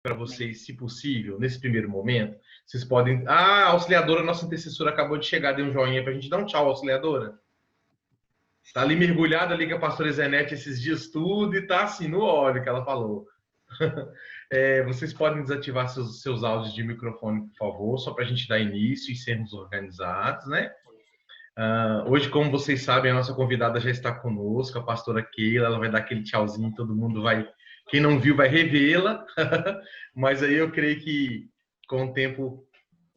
para vocês, se possível, nesse primeiro momento. Vocês podem... Ah, a auxiliadora, nossa intercessora, acabou de chegar, deu um joinha para a gente dar um tchau, auxiliadora. Está ali mergulhada ali com a pastora Zenete esses dias tudo e tá assim no óleo que ela falou. Vocês podem desativar seus áudios de microfone, por favor, só para a gente dar início e sermos organizados, né? Hoje, como vocês sabem, a nossa convidada já está conosco, a pastora Keila, ela vai dar aquele tchauzinho, todo mundo vai... Quem não viu vai revê-la, mas aí eu creio que com o tempo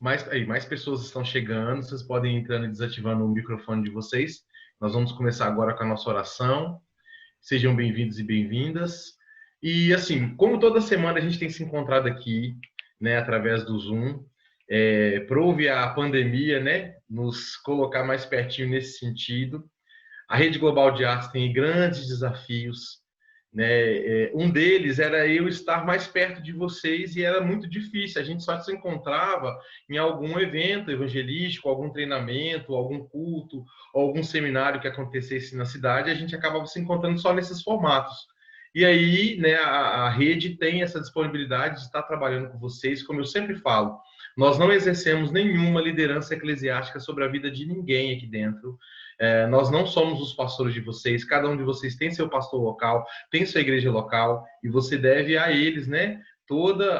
mais pessoas estão chegando, vocês podem ir entrando e desativando o microfone de vocês. Nós vamos começar agora com a nossa oração. Sejam bem-vindos e bem-vindas. E assim, como toda semana a gente tem se encontrado aqui, né, através do Zoom, prove a pandemia, né, nos colocar mais pertinho nesse sentido. A Rede Global de Artes tem grandes desafios, né? Um deles era eu estar mais perto de vocês e era muito difícil. A gente só se encontrava em algum evento evangelístico, algum treinamento, algum culto, algum seminário que acontecesse na cidade. A gente acabava se encontrando só nesses formatos. E aí, né, a rede tem essa disponibilidade de estar trabalhando com vocês, como eu sempre falo. Nós não exercemos nenhuma liderança eclesiástica sobre a vida de ninguém aqui dentro. Nós não somos os pastores de vocês, cada um de vocês tem seu pastor local, tem sua igreja local, e você deve a eles, né, toda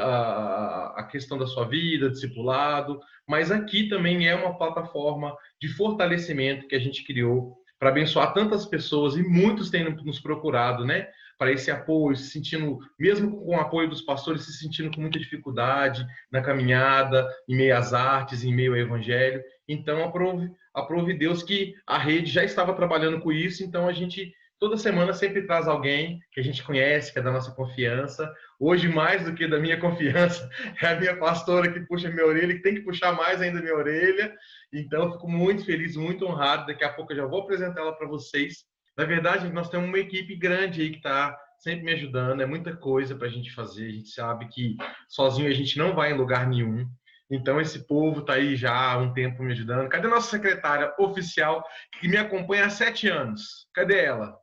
a questão da sua vida, discipulado, mas aqui também é uma plataforma de fortalecimento que a gente criou para abençoar tantas pessoas, e muitos têm nos procurado, né, para esse apoio, se sentindo, mesmo com o apoio dos pastores, se sentindo com muita dificuldade na caminhada, em meio às artes, em meio ao evangelho. Então, aprove Deus que a rede já estava trabalhando com isso, então a gente toda semana sempre traz alguém que a gente conhece, que é da nossa confiança. Hoje, mais do que da minha confiança, é a minha pastora que puxa minha orelha, que tem que puxar mais ainda minha orelha. Então, eu fico muito feliz, muito honrado. Daqui a pouco eu já vou apresentar ela para vocês. Na verdade, nós temos uma equipe grande aí que está sempre me ajudando. É muita coisa para a gente fazer. A gente sabe que sozinho a gente não vai em lugar nenhum. Então, esse povo está aí já há um tempo me ajudando. Cadê a nossa secretária oficial que me acompanha há 7 anos? Cadê ela?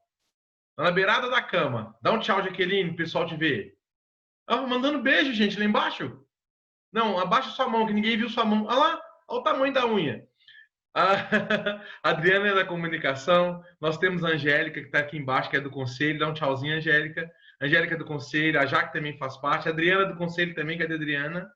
Tá na beirada da cama. Dá um tchau, Jaqueline, o pessoal te ver. Mandando beijo, gente, lá embaixo. Não, abaixa sua mão, que ninguém viu sua mão. Olha lá, olha o tamanho da unha. A Adriana é da comunicação. Nós temos a Angélica, que está aqui embaixo, que é do conselho. Dá um tchauzinho, Angélica. Angélica é do conselho. A Jaque também faz parte. A Adriana é do conselho também. Cadê a Adriana?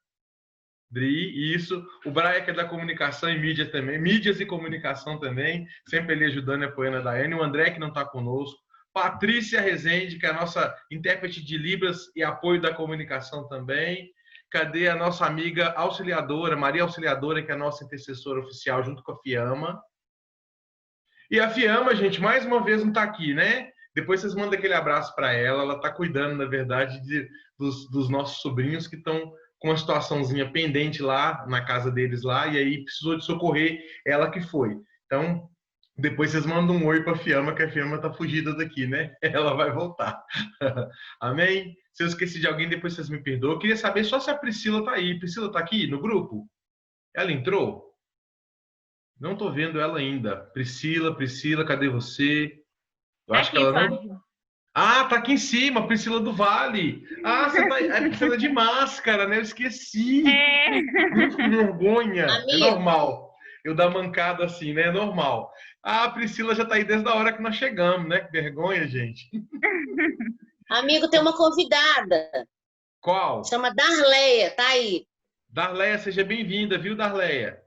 Dri, isso. O Braia, que é da comunicação e mídia também. Mídias e comunicação também. Sempre ele ajudando e apoiando a Daiane. O André, que não está conosco. Patrícia Rezende, que é a nossa intérprete de Libras e apoio da comunicação também. Cadê a nossa amiga auxiliadora, Maria Auxiliadora, que é a nossa intercessora oficial, junto com a Fiamma. E a Fiamma, gente, mais uma vez não está aqui, né? Depois vocês mandam aquele abraço para ela. Ela está cuidando, na verdade, dos nossos sobrinhos que estão com uma situaçãozinha pendente lá, na casa deles lá, e aí precisou de socorrer, ela que foi. Então, depois vocês mandam um oi para a Fiamma, que a Fiamma está fugida daqui, né? Ela vai voltar. Amém? Se eu esqueci de alguém, depois vocês me perdoam. Eu queria saber só se a Priscila está aí. Priscila está aqui no grupo? Ela entrou? Não estou vendo ela ainda. Priscila, cadê você? Eu acho que ela não... Ah, tá aqui em cima, Priscila do Vale. Ah, você tá... Priscila de máscara, né? Eu esqueci. Que vergonha. Amigo. É normal. Eu dar mancada assim, né? É normal. Ah, a Priscila já tá aí desde a hora que nós chegamos, né? Que vergonha, gente. Amigo, tem uma convidada. Qual? Chama Darleia, tá aí. Darleia, seja bem-vinda, viu, Darleia?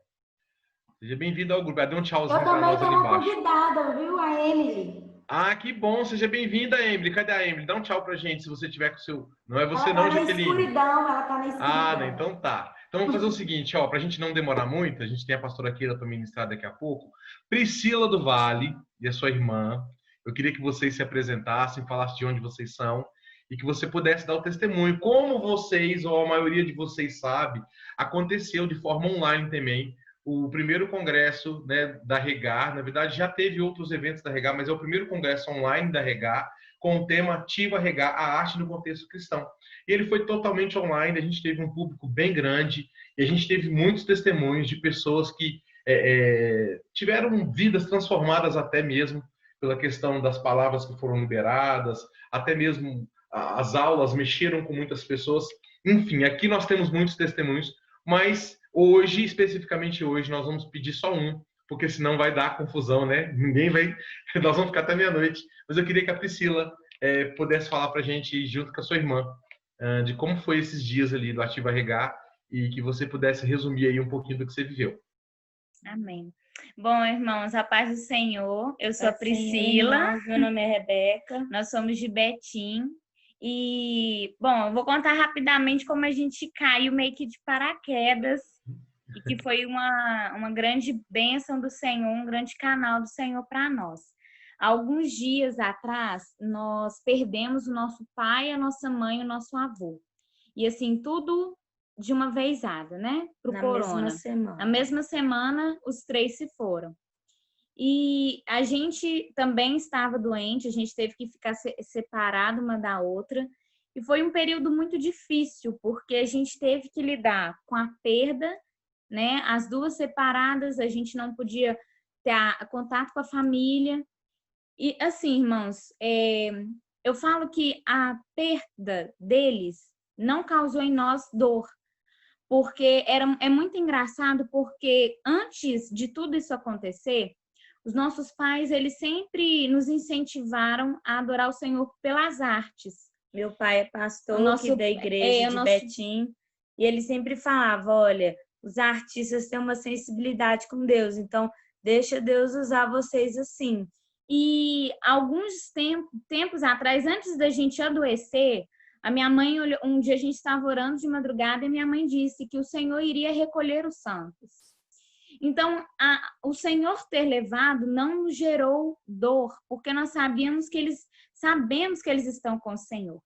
Seja bem-vinda ao grupo. Dê um tchauzinho para nós ali embaixo. Eu também tenho uma convidada, viu? A Emily. Ah, que bom. Seja bem-vinda, Emily. Cadê a Emily? Dá um tchau pra gente, se você tiver com o seu... Não é você não, Jaqueline. Ela tá na escuridão. Ah, né? Então tá. Então vamos fazer o seguinte, ó, pra gente não demorar muito, a gente tem a pastora Keila para ministrar daqui a pouco. Priscila do Vale e a sua irmã, eu queria que vocês se apresentassem, falassem de onde vocês são e que você pudesse dar o testemunho. Como vocês, ou a maioria de vocês sabe, aconteceu de forma online também o primeiro congresso, né, da Regar. Na verdade, já teve outros eventos da Regar, mas é o primeiro congresso online da Regar, com o tema Ativa Regar, a arte no contexto cristão. E ele foi totalmente online, a gente teve um público bem grande, e a gente teve muitos testemunhos de pessoas que tiveram vidas transformadas até mesmo pela questão das palavras que foram liberadas, até mesmo as aulas mexeram com muitas pessoas. Enfim, aqui nós temos muitos testemunhos, mas hoje, especificamente hoje, nós vamos pedir só um, porque senão vai dar confusão, né? Ninguém vai... Nós vamos ficar até meia-noite. Mas eu queria que a Priscila pudesse falar para a gente, junto com a sua irmã, de como foi esses dias ali do Ativa Regar e que você pudesse resumir aí um pouquinho do que você viveu. Amém. Bom, irmãos, a paz do Senhor. Eu sou a Priscila. Meu nome é Rebeca. Nós somos de Betim. E, bom, eu vou contar rapidamente como a gente caiu meio que de paraquedas e que foi uma grande bênção do Senhor, um grande canal do Senhor para nós. Alguns dias atrás, nós perdemos o nosso pai, a nossa mãe e o nosso avô. E, assim, tudo de uma vezada, né? Pro corona. Na mesma semana, os 3 se foram. E a gente também estava doente, a gente teve que ficar separado uma da outra. E foi um período muito difícil, porque a gente teve que lidar com a perda, né? As 2 separadas, a gente não podia ter contato com a família. E assim, irmãos, eu falo que a perda deles não causou em nós dor. Porque é muito engraçado, porque antes de tudo isso acontecer, os nossos pais, eles sempre nos incentivaram a adorar o Senhor pelas artes. Meu pai é pastor da igreja de Betim, e ele sempre falava, olha, os artistas têm uma sensibilidade com Deus, então deixa Deus usar vocês assim. E alguns tempos atrás, antes da gente adoecer, a minha mãe, um dia a gente estava orando de madrugada e minha mãe disse que o Senhor iria recolher os santos. Então, o Senhor ter levado não nos gerou dor, porque nós sabemos que eles estão com o Senhor.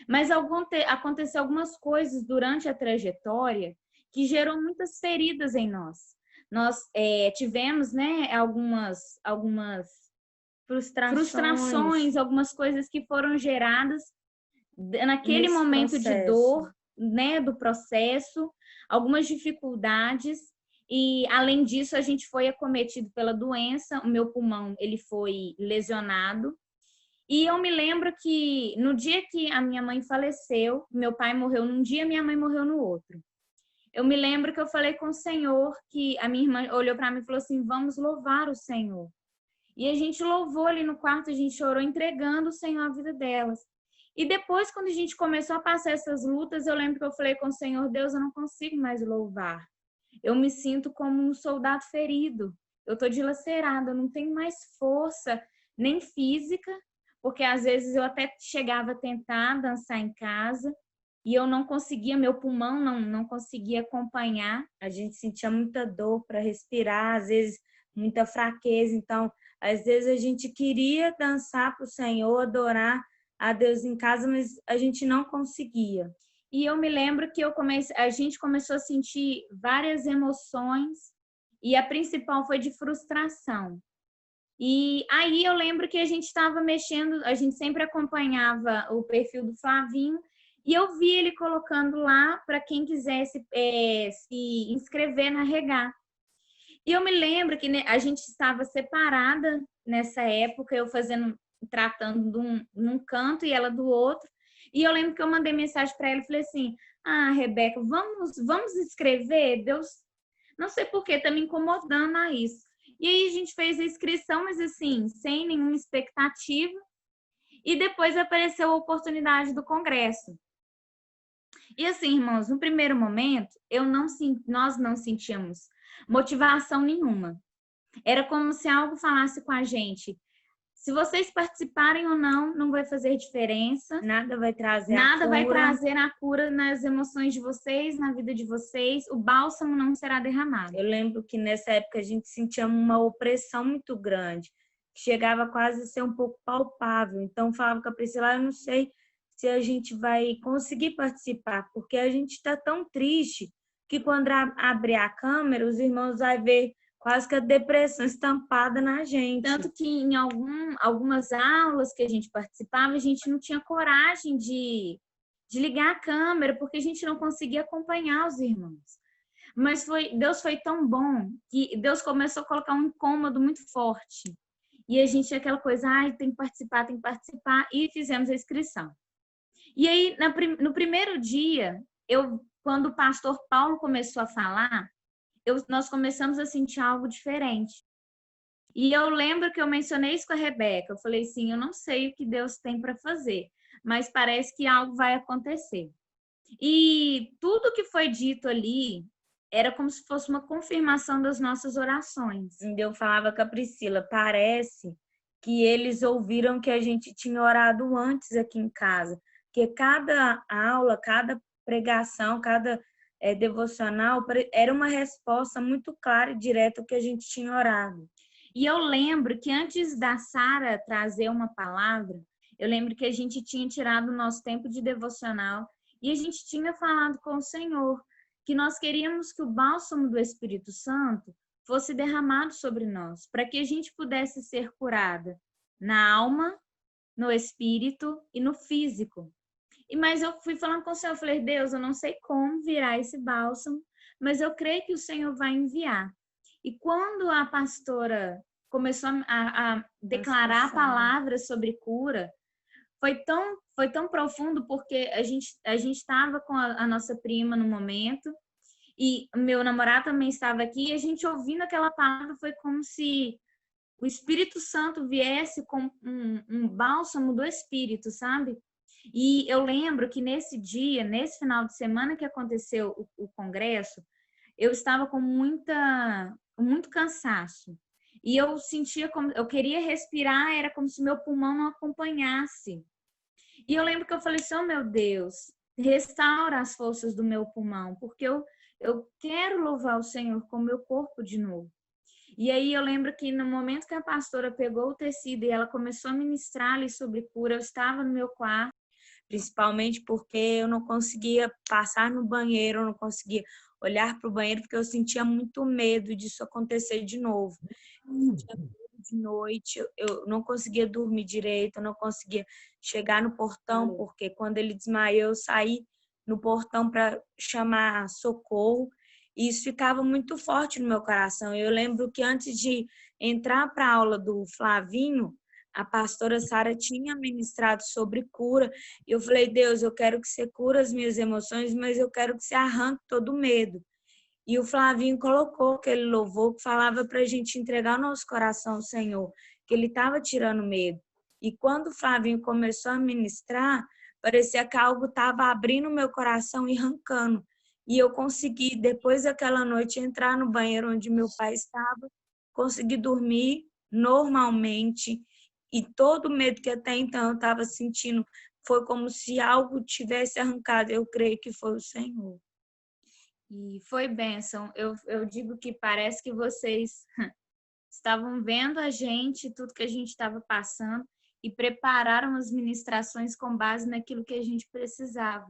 Mas aconteceu algumas coisas durante a trajetória que gerou muitas feridas em nós. Nós tivemos, né, algumas frustrações, algumas coisas que foram geradas naquele momento de dor, né, do processo, algumas dificuldades. E, além disso, a gente foi acometido pela doença, o meu pulmão ele foi lesionado. E eu me lembro que no dia que a minha mãe faleceu, meu pai morreu num dia, minha mãe morreu no outro. Eu me lembro que eu falei com o Senhor, que a minha irmã olhou para mim e falou assim, vamos louvar o Senhor. E a gente louvou ali no quarto, a gente chorou entregando o Senhor a vida delas. E depois, quando a gente começou a passar essas lutas, eu lembro que eu falei com o Senhor, Deus, eu não consigo mais louvar. Eu me sinto como um soldado ferido. Eu tô dilacerada, eu não tenho mais força, nem física, porque às vezes eu até chegava a tentar dançar em casa e eu não conseguia, meu pulmão não conseguia acompanhar. A gente sentia muita dor para respirar, às vezes muita fraqueza. Então, às vezes a gente queria dançar para o Senhor, adorar a Deus em casa, mas a gente não conseguia. E eu me lembro que a gente começou a sentir várias emoções e a principal foi de frustração. E aí eu lembro que a gente estava mexendo, a gente sempre acompanhava o perfil do Flavinho e eu vi ele colocando lá para quem quisesse se inscrever na Regar. E eu me lembro que a gente estava separada nessa época, eu tratando num canto e ela do outro. E eu lembro que eu mandei mensagem para ela e falei assim, Rebeca, vamos escrever? Deus, não sei por que, tá me incomodando a isso. E aí a gente fez a inscrição, mas assim, sem nenhuma expectativa. E depois apareceu a oportunidade do congresso. E assim, irmãos, no primeiro momento, nós não sentíamos motivação nenhuma. Era como se algo falasse com a gente, se vocês participarem ou não, não vai fazer diferença. Nada vai trazer a cura nas emoções de vocês, na vida de vocês. O bálsamo não será derramado. Eu lembro que nessa época a gente sentia uma opressão muito grande, que chegava quase a ser um pouco palpável. Então falava com a Priscila, eu não sei se a gente vai conseguir participar, porque a gente está tão triste que quando abrir a câmera, os irmãos vão ver quase que a depressão estampada na gente. Tanto que em algumas aulas que a gente participava, a gente não tinha coragem de ligar a câmera, porque a gente não conseguia acompanhar os irmãos. Mas Deus foi tão bom que Deus começou a colocar um incômodo muito forte. E a gente tinha aquela coisa, tem que participar, e fizemos a inscrição. E aí, no primeiro dia, quando o pastor Paulo começou a falar, nós começamos a sentir algo diferente. E eu lembro que eu mencionei isso com a Rebeca. Eu falei assim, eu não sei o que Deus tem para fazer, mas parece que algo vai acontecer. E tudo que foi dito ali era como se fosse uma confirmação das nossas orações. Eu falava com a Priscila, parece que eles ouviram que a gente tinha orado antes aqui em casa, que cada aula, cada pregação, cada devocional era uma resposta muito clara e direta ao que a gente tinha orado. E eu lembro que antes da Sara trazer uma palavra, eu lembro que a gente tinha tirado o nosso tempo de devocional e a gente tinha falado com o Senhor que nós queríamos que o bálsamo do Espírito Santo fosse derramado sobre nós, para que a gente pudesse ser curada na alma, no espírito e no físico. Mas eu fui falando com o Senhor, eu falei, Deus, eu não sei como virar esse bálsamo, mas eu creio que o Senhor vai enviar. E quando a pastora começou a declarar palavras sobre cura, foi tão profundo, porque a gente estava com a nossa prima no momento, e meu namorado também estava aqui, e a gente ouvindo aquela palavra, foi como se o Espírito Santo viesse com um bálsamo do Espírito, sabe? E eu lembro que nesse dia, nesse final de semana que aconteceu o congresso, eu estava com muito cansaço. E eu sentia como eu queria respirar, era como se meu pulmão não acompanhasse. E eu lembro que eu falei assim, oh meu Deus, restaura as forças do meu pulmão, porque eu quero louvar o Senhor com o meu corpo de novo. E aí eu lembro que no momento que a pastora pegou o tecido e ela começou a ministrar ali sobre cura, eu estava no meu quarto, principalmente porque eu não conseguia passar no banheiro, eu não conseguia olhar para o banheiro, porque eu sentia muito medo disso acontecer de novo. De noite, eu não conseguia dormir direito, eu não conseguia chegar no portão, porque quando ele desmaiou, eu saí no portão para chamar socorro, e isso ficava muito forte no meu coração. Eu lembro que antes de entrar para a aula do Flavinho, a pastora Sara tinha ministrado sobre cura, e eu falei, Deus, eu quero que você cure as minhas emoções, mas eu quero que você arranque todo o medo. E o Flavinho colocou aquele louvor que falava para a gente entregar o nosso coração ao Senhor, que ele estava tirando medo. E quando o Flavinho começou a ministrar, parecia que algo estava abrindo o meu coração e arrancando. E eu consegui, depois daquela noite, entrar no banheiro onde meu pai estava, consegui dormir normalmente, e todo o medo que até então eu estava sentindo foi como se algo tivesse arrancado. Eu creio que foi o Senhor. E foi bênção. Eu digo que parece que vocês estavam vendo a gente, tudo que a gente estava passando, e prepararam as ministrações com base naquilo que a gente precisava.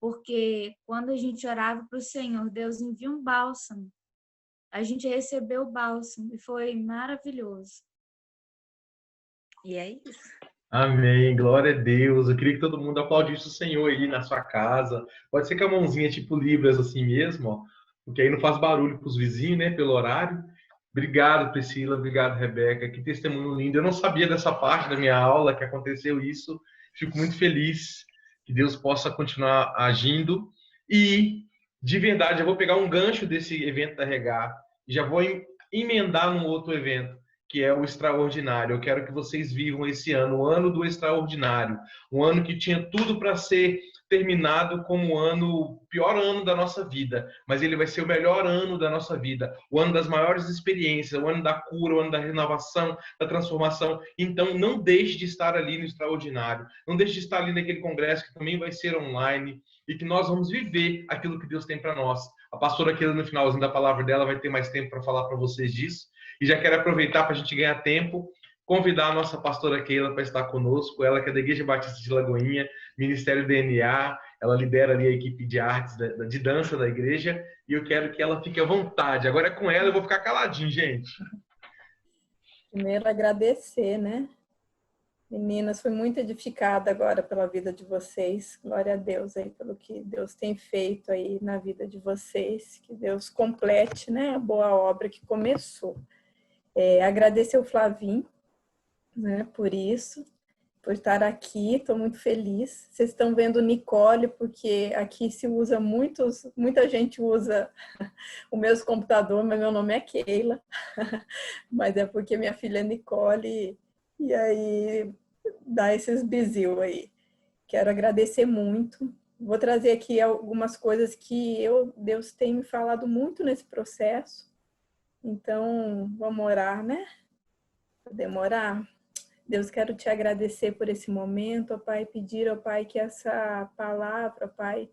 Porque quando a gente orava para o Senhor, Deus envia um bálsamo. A gente recebeu o bálsamo e foi maravilhoso. E é isso. Amém, glória a Deus. Eu queria que todo mundo aplaudisse o Senhor aí na sua casa. Pode ser com a mãozinha tipo Libras assim mesmo, ó, porque aí não faz barulho para os vizinhos, né, pelo horário. Obrigado, Priscila, obrigado, Rebeca. Que testemunho lindo. Eu não sabia dessa parte da minha aula que aconteceu isso. Fico muito feliz que Deus possa continuar agindo. E, de verdade, eu vou pegar um gancho desse evento da Regar e já vou emendar num outro evento, que é o Extraordinário. Eu quero que vocês vivam esse ano, o ano do Extraordinário, um ano que tinha tudo para ser terminado como o pior ano da nossa vida, mas ele vai ser o melhor ano da nossa vida, o ano das maiores experiências, o ano da cura, o ano da renovação, da transformação. Então, não deixe de estar ali no Extraordinário, não deixe de estar ali naquele congresso que também vai ser online e que nós vamos viver aquilo que Deus tem para nós. A pastora Keila, no finalzinho da palavra dela, vai ter mais tempo para falar para vocês disso. E já quero aproveitar para a gente ganhar tempo, convidar a nossa pastora Keila para estar conosco, ela que é da Igreja Batista de Lagoinha, Ministério DNA, ela lidera ali a equipe de artes, de dança da igreja, e eu quero que ela fique à vontade. Agora é com ela, eu vou ficar caladinho, gente. Primeiro, agradecer, né? Meninas, fui muito edificada agora pela vida de vocês. Glória a Deus aí pelo que Deus tem feito aí na vida de vocês. Que Deus complete, né, a boa obra que começou. Agradecer o Flavinho, né, por isso, por estar aqui, estou muito feliz. Vocês estão vendo Nicole, porque aqui se usa muita gente usa o meu computador, mas meu nome é Keila, mas é porque minha filha é Nicole, e aí dá esses bizil aí. Quero agradecer muito. Vou trazer aqui algumas coisas que Deus tem me falado muito nesse processo. Então, vamos orar, né? Podemos orar? Deus, quero te agradecer por esse momento, ó Pai, pedir, ó Pai, que essa palavra, ó Pai,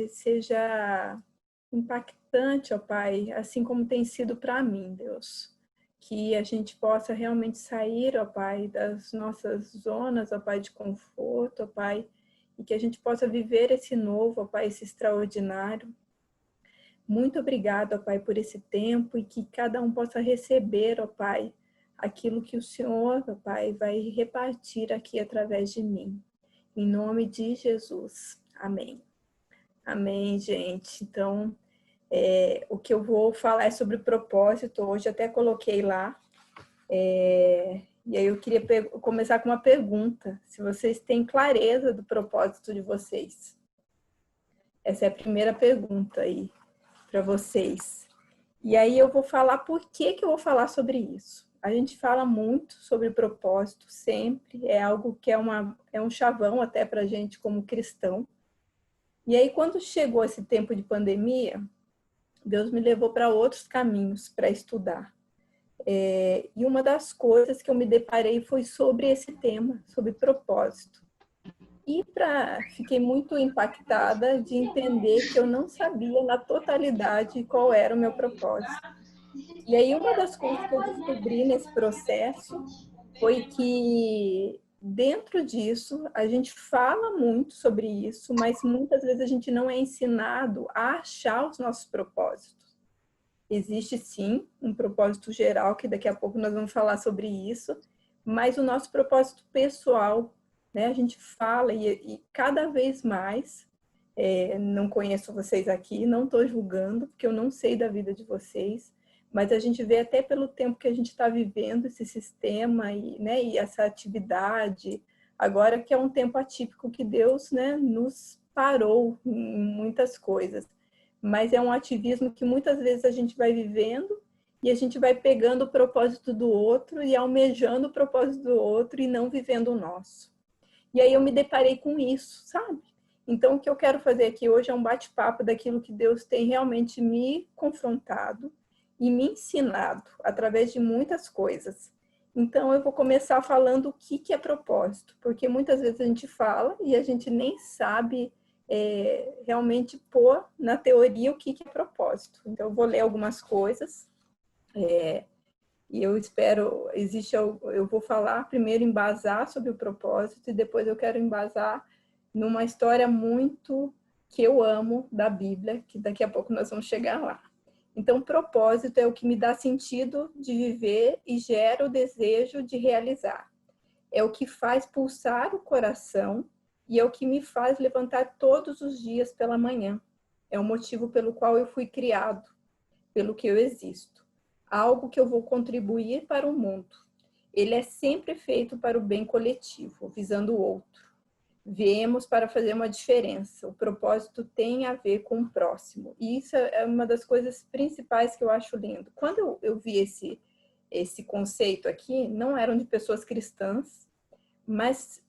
seja impactante, ó Pai, assim como tem sido para mim, Deus. Que a gente possa realmente sair, ó Pai, das nossas zonas, ó Pai, de conforto, ó Pai, e que a gente possa viver esse novo, ó Pai, esse extraordinário. Muito obrigada, ó Pai, por esse tempo e que cada um possa receber, ó Pai, aquilo que o Senhor, ó Pai, vai repartir aqui através de mim. Em nome de Jesus. Amém. Amém, gente. Então, o que eu vou falar é sobre propósito. Hoje até coloquei lá. E aí eu queria começar com uma pergunta. Se vocês têm clareza do propósito de vocês. Essa é a primeira pergunta aí para vocês. E aí eu vou falar por que eu vou falar sobre isso. A gente fala muito sobre propósito sempre, é algo que é um chavão até para a gente como cristão. E aí quando chegou esse tempo de pandemia, Deus me levou para outros caminhos para estudar. E uma das coisas que eu me deparei foi sobre esse tema, sobre propósito. E fiquei muito impactada de entender que eu não sabia na totalidade qual era o meu propósito. E aí uma das coisas que eu descobri nesse processo foi que dentro disso a gente fala muito sobre isso, mas muitas vezes a gente não é ensinado a achar os nossos propósitos. Existe sim um propósito geral, que daqui a pouco nós vamos falar sobre isso, mas o nosso propósito pessoal, né, a gente fala e cada vez mais, não conheço vocês aqui, não estou julgando, porque eu não sei da vida de vocês, mas a gente vê até pelo tempo que a gente está vivendo esse sistema e essa atividade, agora que é um tempo atípico que Deus, né, nos parou em muitas coisas. Mas é um ativismo que muitas vezes a gente vai vivendo e a gente vai pegando o propósito do outro e almejando o propósito do outro e não vivendo o nosso. E aí eu me deparei com isso, sabe? Então o que eu quero fazer aqui hoje é um bate-papo daquilo que Deus tem realmente me confrontado e me ensinado através de muitas coisas. Então eu vou começar falando o que é propósito, porque muitas vezes a gente fala e a gente nem sabe realmente pôr na teoria o que é propósito. Então eu vou ler algumas coisas e eu espero, eu vou falar primeiro embasar sobre o propósito e depois eu quero embasar numa história muito que eu amo da Bíblia, que daqui a pouco nós vamos chegar lá. Então, propósito é o que me dá sentido de viver e gera o desejo de realizar. É o que faz pulsar o coração e é o que me faz levantar todos os dias pela manhã. É o motivo pelo qual eu fui criado, pelo que eu existo. Algo que eu vou contribuir para o mundo. Ele é sempre feito para o bem coletivo, visando o outro. Viemos para fazer uma diferença. O propósito tem a ver com o próximo. E isso é uma das coisas principais que eu acho lindo. Quando eu vi esse conceito aqui, não eram de pessoas cristãs, mas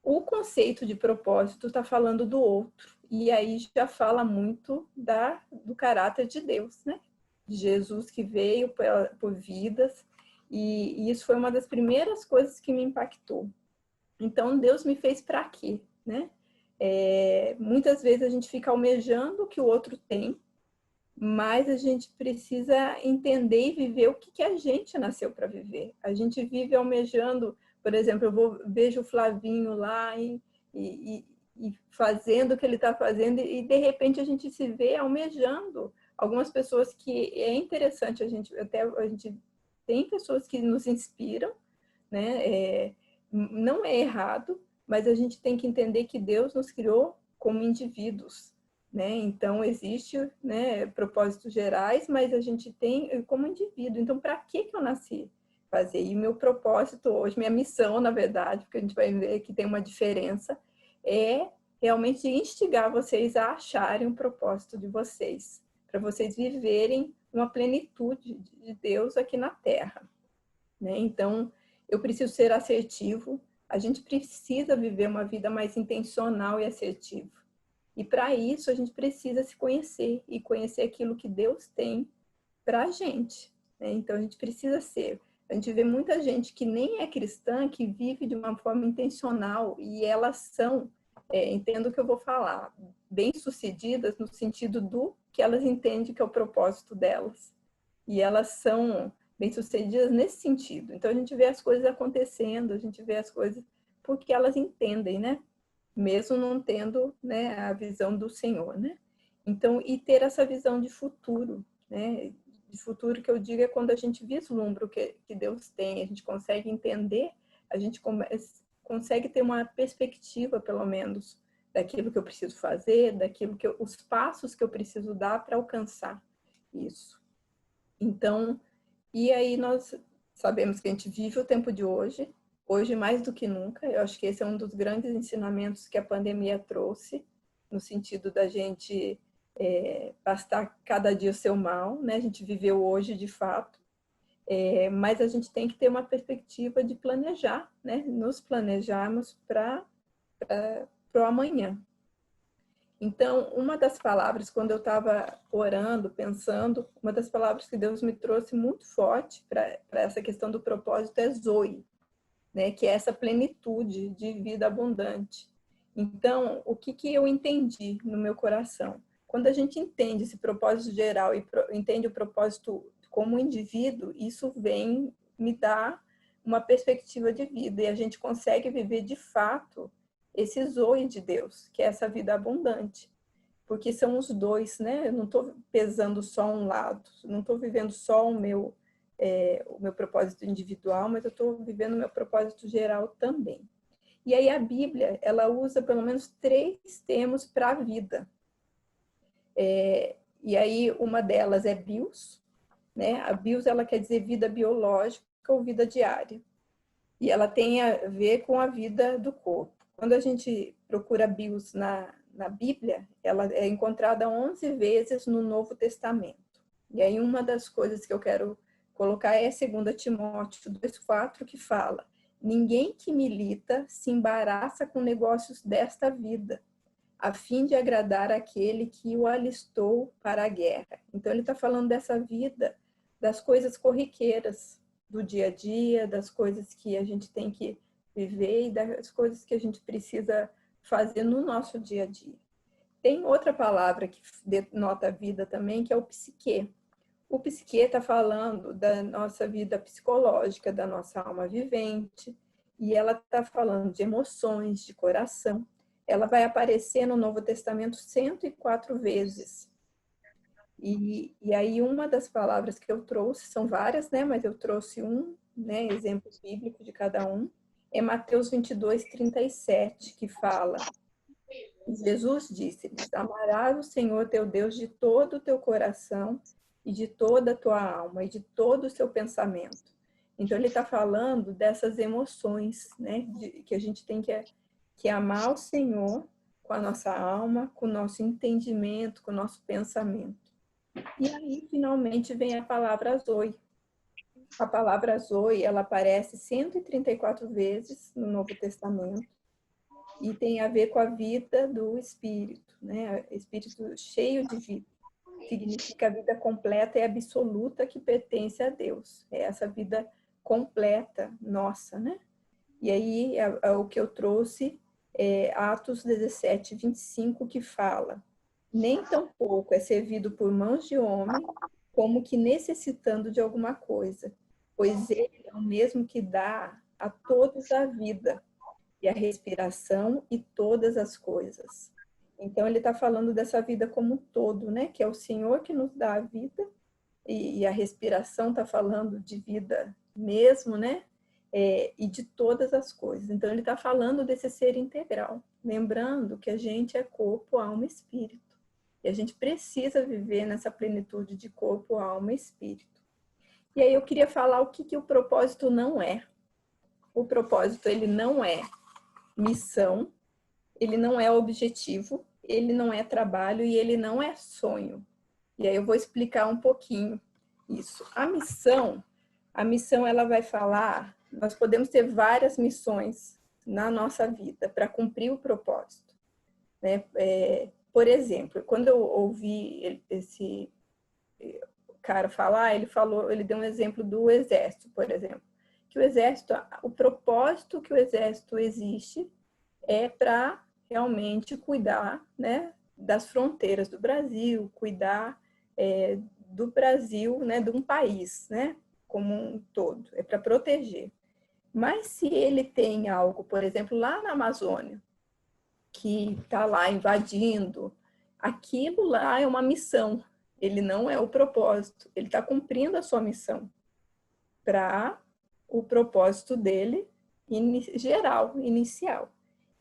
o conceito de propósito está falando do outro. E aí já fala muito do caráter de Deus, né? De Jesus que veio por vidas. E isso foi uma das primeiras coisas que me impactou. Então, Deus me fez para quê, né? Muitas vezes a gente fica almejando o que o outro tem, mas a gente precisa entender e viver o que a gente nasceu para viver. A gente vive almejando, por exemplo, vejo o Flavinho lá e fazendo o que ele está fazendo e de repente a gente se vê almejando. Algumas pessoas que é interessante, a gente tem pessoas que nos inspiram, né? Não é errado, mas a gente tem que entender que Deus nos criou como indivíduos, né? Então, existe, né, propósitos gerais, mas a gente tem como indivíduo. Então, para que eu nasci? fazer. E meu propósito hoje, minha missão, na verdade, porque a gente vai ver que tem uma diferença, é realmente instigar vocês a acharem o propósito de vocês, para vocês viverem uma plenitude de Deus aqui na Terra, né? Então, eu preciso ser assertivo, a gente precisa viver uma vida mais intencional e assertiva. E para isso, a gente precisa se conhecer e conhecer aquilo que Deus tem para a gente, né? Então, a gente precisa ser. A gente vê muita gente que nem é cristã, que vive de uma forma intencional e elas são, entendo o que eu vou falar, bem-sucedidas no sentido do que elas entendem que é o propósito delas. E elas são bem-sucedidas nesse sentido. Então, a gente vê as coisas acontecendo, a gente vê as coisas porque elas entendem, né? Mesmo não tendo, né, a visão do Senhor, né? Então, e ter essa visão de futuro, né? De futuro que eu digo é quando a gente vislumbra o que Deus tem, a gente consegue entender, a gente consegue ter uma perspectiva, pelo menos, daquilo que eu preciso fazer, daquilo que os passos que eu preciso dar para alcançar isso. Então, e aí nós sabemos que a gente vive o tempo de hoje mais do que nunca. Eu acho que esse é um dos grandes ensinamentos que a pandemia trouxe, no sentido da gente bastar cada dia o seu mal, né? A gente viveu hoje de fato, mas a gente tem que ter uma perspectiva de planejar, né? Nos planejarmos para o amanhã. Então, uma das palavras, quando eu estava orando, pensando, uma das palavras que Deus me trouxe muito forte para essa questão do propósito é Zoe, né? Que é essa plenitude de vida abundante. Então, o que eu entendi no meu coração? Quando a gente entende esse propósito geral e entende o propósito como indivíduo, isso vem me dar uma perspectiva de vida e a gente consegue viver de fato esse Zoe de Deus, que é essa vida abundante. Porque são os dois, né? Eu não estou pesando só um lado, não estou vivendo só o meu propósito individual, mas eu estou vivendo o meu propósito geral também. E aí a Bíblia, ela usa pelo menos 3 termos para a vida. E aí uma delas é bios, né? A bios, ela quer dizer vida biológica ou vida diária. E ela tem a ver com a vida do corpo. Quando a gente procura bios na Bíblia, ela é encontrada 11 vezes no Novo Testamento. E aí uma das coisas que eu quero colocar é 2 Timóteo 2,4, que fala: ninguém que milita se embaraça com negócios desta vida, a fim de agradar aquele que o alistou para a guerra. Então ele está falando dessa vida, das coisas corriqueiras do dia a dia, das coisas que a gente tem que viver e das coisas que a gente precisa fazer no nosso dia a dia. Tem outra palavra que denota a vida também, que é o psique. O psique está falando da nossa vida psicológica, da nossa alma vivente, e ela está falando de emoções, de coração. Ela vai aparecer no Novo Testamento 104 vezes. E aí uma das palavras que eu trouxe, são várias, né? Mas eu trouxe né, exemplo bíblico de cada um, é Mateus 22:37, que fala: Jesus disse-lhes: amarás o Senhor teu Deus de todo o teu coração e de toda a tua alma e de todo o seu pensamento. Então ele está falando dessas emoções, né? Que a gente tem que amar o Senhor com a nossa alma, com o nosso entendimento, com o nosso pensamento. E aí, finalmente, vem a palavra Zoe. A palavra Zoe, ela aparece 134 vezes no Novo Testamento e tem a ver com a vida do Espírito, né? Espírito cheio de vida. Significa a vida completa e absoluta que pertence a Deus. É essa vida completa nossa, né? E aí, o que eu trouxe é Atos 17:25, que fala: nem tampouco é servido por mãos de homem, como que necessitando de alguma coisa, pois ele é o mesmo que dá a todos a vida e a respiração e todas as coisas. Então ele está falando dessa vida como um todo, né? Que é o Senhor que nos dá a vida, e a respiração está falando de vida mesmo, né? E de todas as coisas. Então ele está falando desse ser integral, lembrando que a gente é corpo, alma e espírito. E a gente precisa viver nessa plenitude de corpo, alma e espírito. E aí eu queria falar o que o propósito não é. O propósito, ele não é missão, ele não é objetivo, ele não é trabalho e ele não é sonho. E aí eu vou explicar um pouquinho isso. A missão ela vai falar, nós podemos ter várias missões na nossa vida para cumprir o propósito, né? Por exemplo, quando eu ouvi esse cara falar, ele deu um exemplo do exército, por exemplo, que o exército, o propósito que o exército existe é para realmente cuidar, né, das fronteiras do Brasil, cuidar do Brasil, né, de um país, né, como um todo, é para proteger. Mas se ele tem algo, por exemplo, lá na Amazônia, que está lá invadindo, aquilo lá é uma missão, ele não é o propósito, ele está cumprindo a sua missão para o propósito dele geral, inicial.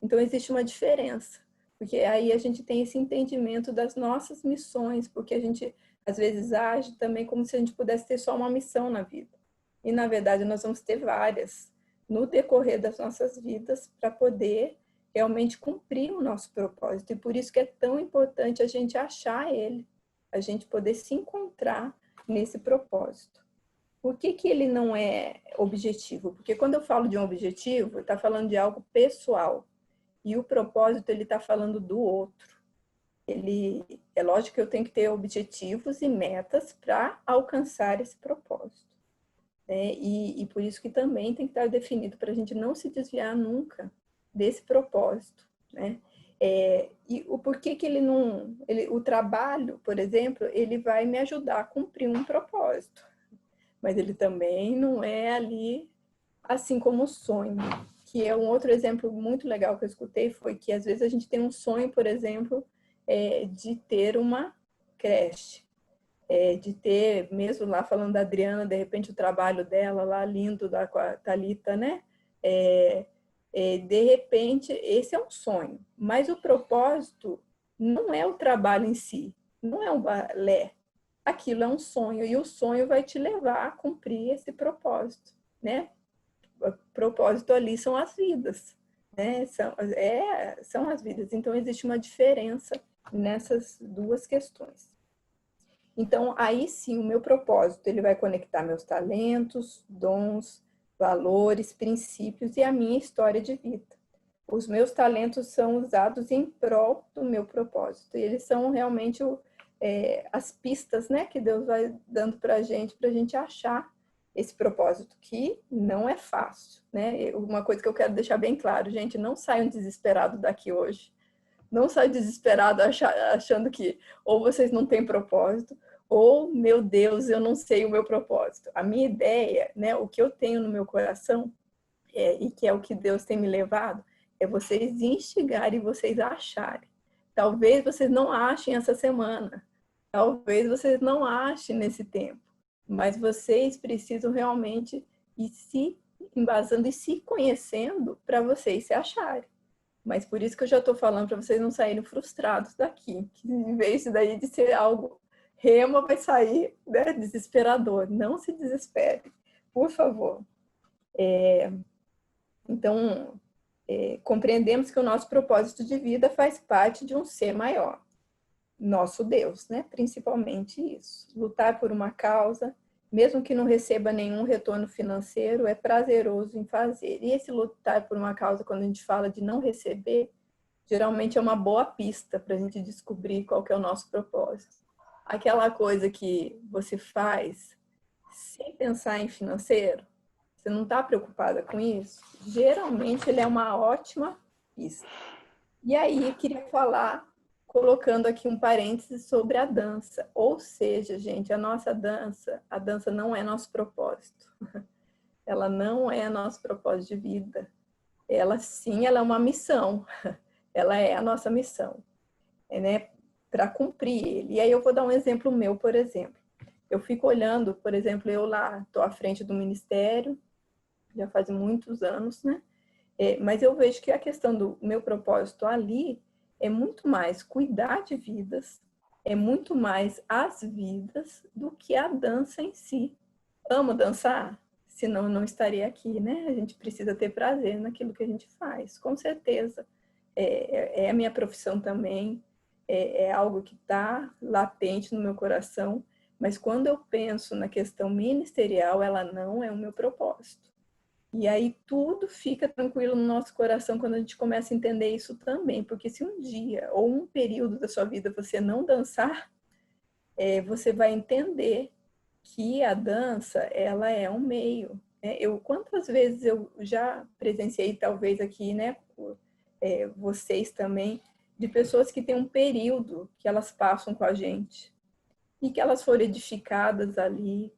Então, existe uma diferença, porque aí a gente tem esse entendimento das nossas missões, porque a gente, às vezes, age também como se a gente pudesse ter só uma missão na vida. E, na verdade, nós vamos ter várias no decorrer das nossas vidas para poder realmente cumprir o nosso propósito. E por isso que é tão importante a gente achar ele, a gente poder se encontrar nesse propósito. Por que ele não é objetivo? Porque quando eu falo de um objetivo, está falando de algo pessoal. E o propósito, ele está falando do outro. É lógico que eu tenho que ter objetivos e metas para alcançar esse propósito, né? E por isso que também tem que estar definido para a gente não se desviar nunca desse propósito, né? E o porquê que o trabalho, por exemplo, ele vai me ajudar a cumprir um propósito, mas ele também não é ali assim como o sonho. Que é um outro exemplo muito legal que eu escutei, foi que às vezes a gente tem um sonho, por exemplo, de ter uma creche, de ter, mesmo lá falando da Adriana, de repente o trabalho dela lá lindo, da Thalita, né? De repente, esse é um sonho, mas o propósito não é o trabalho em si, não é um balé, aquilo é um sonho, e o sonho vai te levar a cumprir esse propósito, né? O propósito ali são as vidas, né? São as vidas. Então, existe uma diferença nessas duas questões. Então, aí sim, o meu propósito, ele vai conectar meus talentos, dons, valores, princípios e a minha história de vida. Os meus talentos são usados em prol do meu propósito. E eles são realmente as pistas, né, que Deus vai dando para a gente achar esse propósito, que não é fácil, né? Uma coisa que eu quero deixar bem claro, gente, não saiam desesperados daqui hoje. Não saiam desesperados achando que ou vocês não têm propósito, ou, meu Deus, eu não sei o meu propósito. A minha ideia, né, o que eu tenho no meu coração, e que é o que Deus tem me levado, é vocês instigarem e vocês acharem. Talvez vocês não achem essa semana, talvez vocês não achem nesse tempo, mas vocês precisam realmente ir se embasando e se conhecendo para vocês se acharem. Mas por isso que eu já estou falando para vocês não saírem frustrados daqui, que em vez daí de ser algo rema, vai sair, né, desesperador. Não se desespere, por favor. Então, compreendemos que o nosso propósito de vida faz parte de um ser maior, nosso Deus, né? Principalmente isso. Lutar por uma causa, mesmo que não receba nenhum retorno financeiro, é prazeroso em fazer. E esse lutar por uma causa, quando a gente fala de não receber, geralmente é uma boa pista para a gente descobrir qual que é o nosso propósito. Aquela coisa que você faz sem pensar em financeiro, você não está preocupada com isso, geralmente ele é uma ótima pista. E aí, eu queria falar, colocando aqui um parênteses sobre a dança. Ou seja, gente, a dança não é nosso propósito. Ela não é nosso propósito de vida. Ela é uma missão. Ela é a nossa missão, né? Para cumprir ele. E aí eu vou dar um exemplo meu, por exemplo. Eu fico olhando, por exemplo, eu lá estou à frente do ministério, já faz muitos anos, né? Mas eu vejo que a questão do meu propósito ali é muito mais cuidar de vidas, é muito mais as vidas do que a dança em si. amo dançar, senão eu não estaria aqui, né? A gente precisa ter prazer naquilo que a gente faz, com certeza. É a minha profissão também, é algo que está latente no meu coração, mas quando eu penso na questão ministerial, ela não é o meu propósito. E aí tudo fica tranquilo no nosso coração quando a gente começa a entender isso também, porque se um dia ou um período da sua vida você não dançar, você vai entender que a dança, ela é um meio. Quantas vezes eu já presenciei, talvez aqui, né, vocês também, de pessoas que têm um período que elas passam com a gente e que elas foram edificadas ali.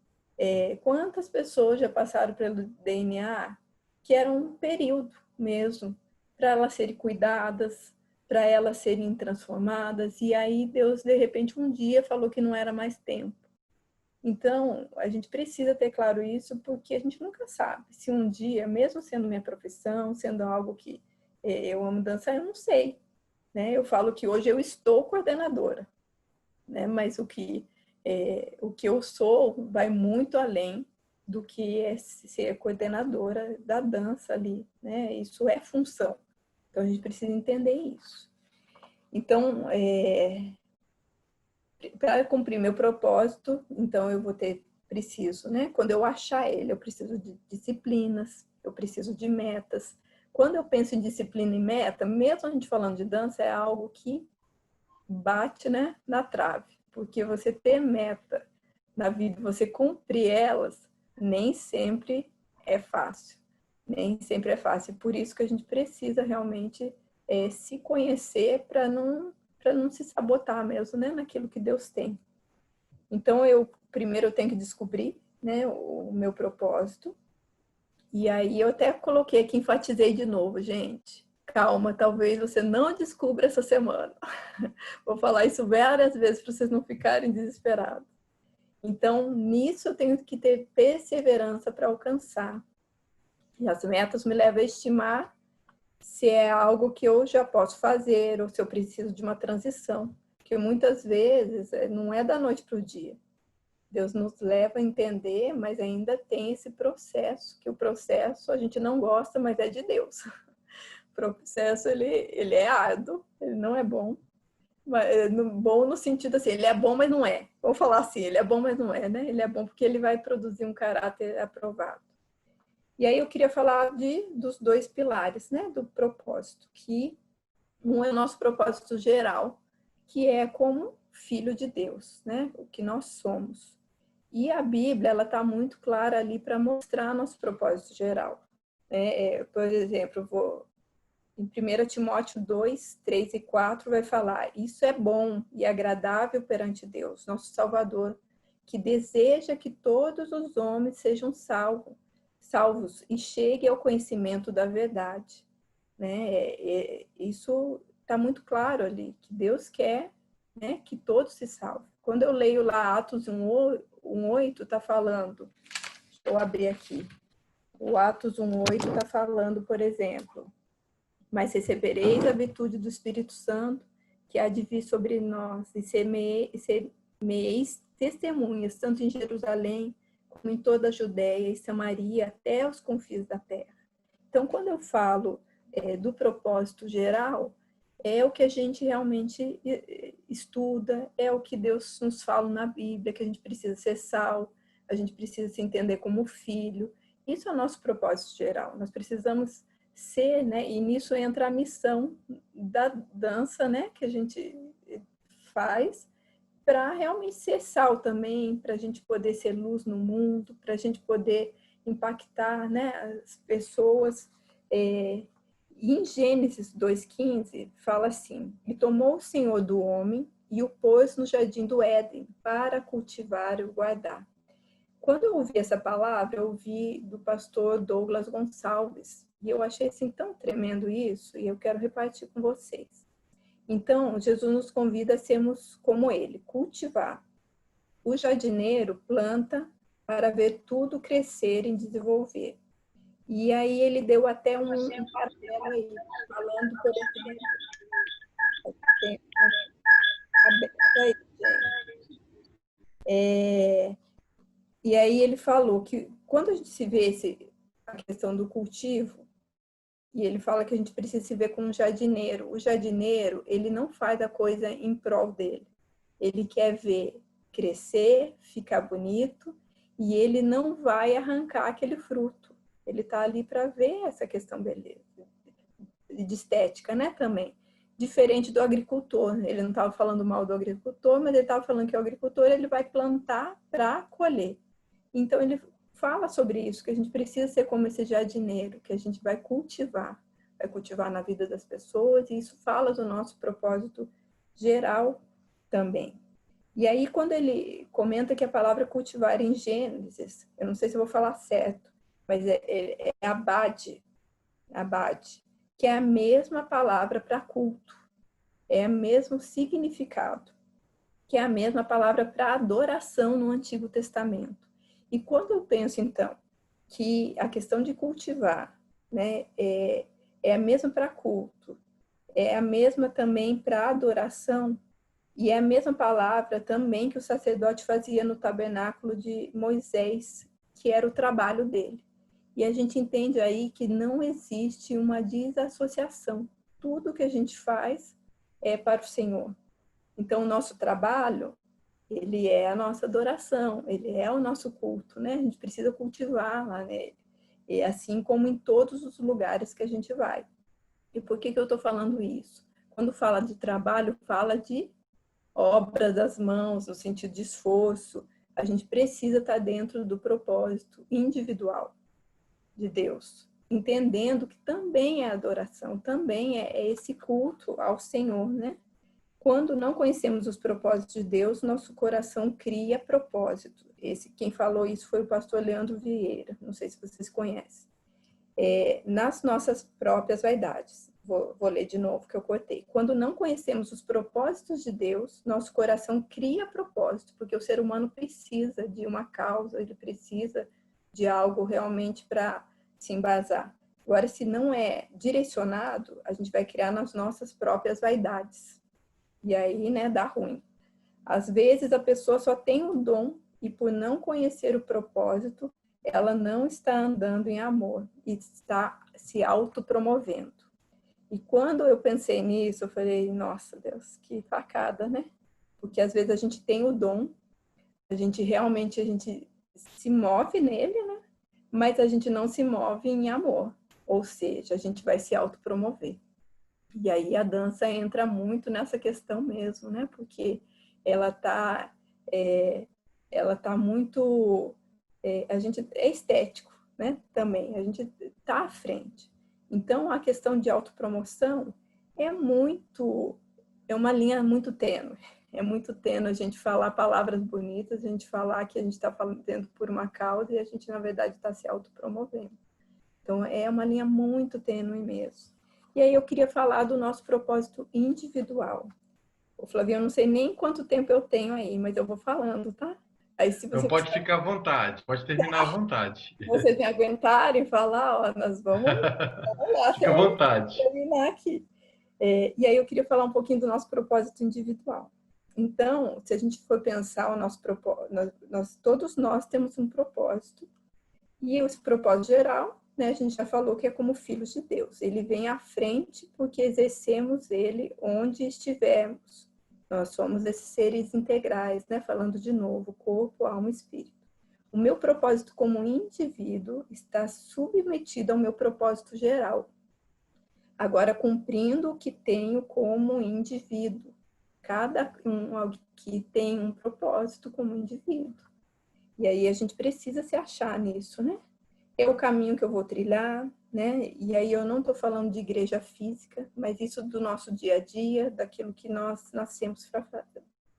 Quantas pessoas já passaram pelo DNA que era um período mesmo para elas serem cuidadas, para elas serem transformadas, e aí Deus, de repente, um dia falou que não era mais tempo. Então, a gente precisa ter claro isso, porque a gente nunca sabe se um dia, mesmo sendo minha profissão, sendo algo que eu amo dançar, eu não sei, né? Eu falo que hoje eu estou coordenadora, né? Mas o que eu sou vai muito além do que é ser coordenadora da dança ali, né? Isso é função. Então, a gente precisa entender isso. Então, para cumprir meu propósito, então eu preciso, né? Quando eu achar ele, eu preciso de disciplinas, eu preciso de metas. Quando eu penso em disciplina e meta, mesmo a gente falando de dança, é algo que bate, né, na trave, porque você ter meta na vida, você cumprir elas, nem sempre é fácil. Nem sempre é fácil. Por isso que a gente precisa realmente se conhecer para não se sabotar mesmo, né, naquilo que Deus tem. Então, primeiro eu tenho que descobrir, né, o meu propósito. E aí eu até coloquei aqui, enfatizei de novo, gente. Calma, talvez você não descubra essa semana. Vou falar isso várias vezes para vocês não ficarem desesperados. Então, nisso eu tenho que ter perseverança para alcançar. E as metas me levam a estimar se é algo que eu já posso fazer ou se eu preciso de uma transição. Porque muitas vezes não é da noite para o dia. Deus nos leva a entender, mas ainda tem esse processo, que o processo a gente não gosta, mas é de Deus. O processo, ele é árduo, ele não é bom. Bom no sentido assim, ele é bom, mas não é. Vamos falar assim, ele é bom, mas não é, né? Ele é bom porque ele vai produzir um caráter aprovado. E aí eu queria falar dos dois pilares, né? Do propósito, que um é o nosso propósito geral, que é como filho de Deus, né? O que nós somos. E a Bíblia, ela está muito clara ali para mostrar nosso propósito geral. Por exemplo, em 1 Timóteo 2, 3 e 4 vai falar: isso é bom e agradável perante Deus, nosso Salvador, que deseja que todos os homens sejam salvos e cheguem ao conhecimento da verdade. Né? Isso está muito claro ali, que Deus quer, né, que todos se salvem. Quando eu leio lá Atos 1:8, está falando, deixa eu abrir aqui, o Atos 1:8 está falando, por exemplo: mas recebereis a virtude do Espírito Santo, que há de vir sobre nós, e semeis testemunhas, tanto em Jerusalém, como em toda a Judéia e Samaria, até os confins da terra. Então, quando eu falo do propósito geral, é o que a gente realmente estuda, é o que Deus nos fala na Bíblia, que a gente precisa ser sal, a gente precisa se entender como filho. Isso é o nosso propósito geral. Nós precisamos ser, né? E nisso entra a missão da dança, né? Que a gente faz para realmente ser sal também, para a gente poder ser luz no mundo, para a gente poder impactar, né, as pessoas. E em Gênesis 2:15 fala assim: e tomou o Senhor do homem e o pôs no jardim do Éden para cultivar e o guardar. Quando eu ouvi essa palavra, eu ouvi do pastor Douglas Gonçalves, e eu achei assim tão tremendo isso, e eu quero repartir com vocês. Então, Jesus nos convida a sermos como ele, cultivar. O jardineiro planta para ver tudo crescer e desenvolver. E aí ele deu até um paralelo aí, falando, por exemplo, E aí ele falou que quando a gente se vê a questão do cultivo, e ele fala que a gente precisa se ver como um jardineiro. O jardineiro, ele não faz a coisa em prol dele. Ele quer ver crescer, ficar bonito, e ele não vai arrancar aquele fruto. Ele está ali para ver essa questão beleza, de estética, né, também. Diferente do agricultor. Ele não estava falando mal do agricultor, mas ele estava falando que o agricultor ele vai plantar para colher. Então, ele fala sobre isso, que a gente precisa ser como esse jardineiro, que a gente vai cultivar na vida das pessoas, e isso fala do nosso propósito geral também. E aí, quando ele comenta que a palavra cultivar em Gênesis, eu não sei se eu vou falar certo, mas é abade, que é a mesma palavra para culto, é o mesmo significado, que é a mesma palavra para adoração no Antigo Testamento. E quando eu penso, então, que a questão de cultivar, né, é a mesma para culto, é a mesma também para adoração, e é a mesma palavra também que o sacerdote fazia no tabernáculo de Moisés, que era o trabalho dele. E a gente entende aí que não existe uma desassociação. Tudo que a gente faz é para o Senhor. Então, o nosso trabalho, ele é a nossa adoração, ele é o nosso culto, né? A gente precisa cultivar lá nele. E assim como em todos os lugares que a gente vai. E por que eu estou falando isso? Quando fala de trabalho, fala de obra das mãos, no sentido de esforço. A gente precisa estar dentro do propósito individual de Deus, entendendo que também é adoração, também é esse culto ao Senhor, né? Quando não conhecemos os propósitos de Deus, nosso coração cria propósito. Quem falou isso foi o pastor Leandro Vieira, não sei se vocês conhecem. Nas nossas próprias vaidades. Vou ler de novo que eu cortei. Quando não conhecemos os propósitos de Deus, nosso coração cria propósito, porque o ser humano precisa de uma causa, ele precisa de algo realmente para se embasar. Agora, se não é direcionado, a gente vai criar nas nossas próprias vaidades. E aí, né, dá ruim. Às vezes a pessoa só tem o dom e por não conhecer o propósito, ela não está andando em amor e está se autopromovendo. E quando eu pensei nisso, eu falei, nossa, Deus, que facada, né? Porque às vezes a gente tem o dom, a gente se move nele, né? Mas a gente não se move em amor. Ou seja, a gente vai se autopromover. E aí a dança entra muito nessa questão mesmo, né? Porque ela tá muito... a gente é estético, né? Também, a gente tá à frente. Então, a questão de autopromoção é uma linha muito tênue. É muito tênue a gente falar palavras bonitas, a gente falar que a gente está fazendo por uma causa e a gente, na verdade, está se autopromovendo. Então, é uma linha muito tênue mesmo. E aí eu queria falar do nosso propósito individual. O Flavinho, eu não sei nem quanto tempo eu tenho aí, mas eu vou falando, tá? Aí, se você Então pode ficar à vontade, pode terminar à vontade. Vocês me aguentarem falar, ó, nós vamos lá, Fica à vontade. terminar aqui. E aí eu queria falar um pouquinho do nosso propósito individual. Então, se a gente for pensar o nosso propósito, todos nós temos um propósito. E esse propósito geral, né, a gente já falou que é como filhos de Deus. Ele vem à frente porque exercemos ele onde estivermos. Nós somos esses seres integrais, né? Falando de novo, corpo, alma e espírito. O meu propósito como indivíduo está submetido ao meu propósito geral. Agora, cumprindo o que tenho como indivíduo. Cada um que tem um propósito como indivíduo. E aí a gente precisa se achar nisso, né? É o caminho que eu vou trilhar, né? E aí eu não estou falando de igreja física, mas isso do nosso dia a dia, daquilo que nós nascemos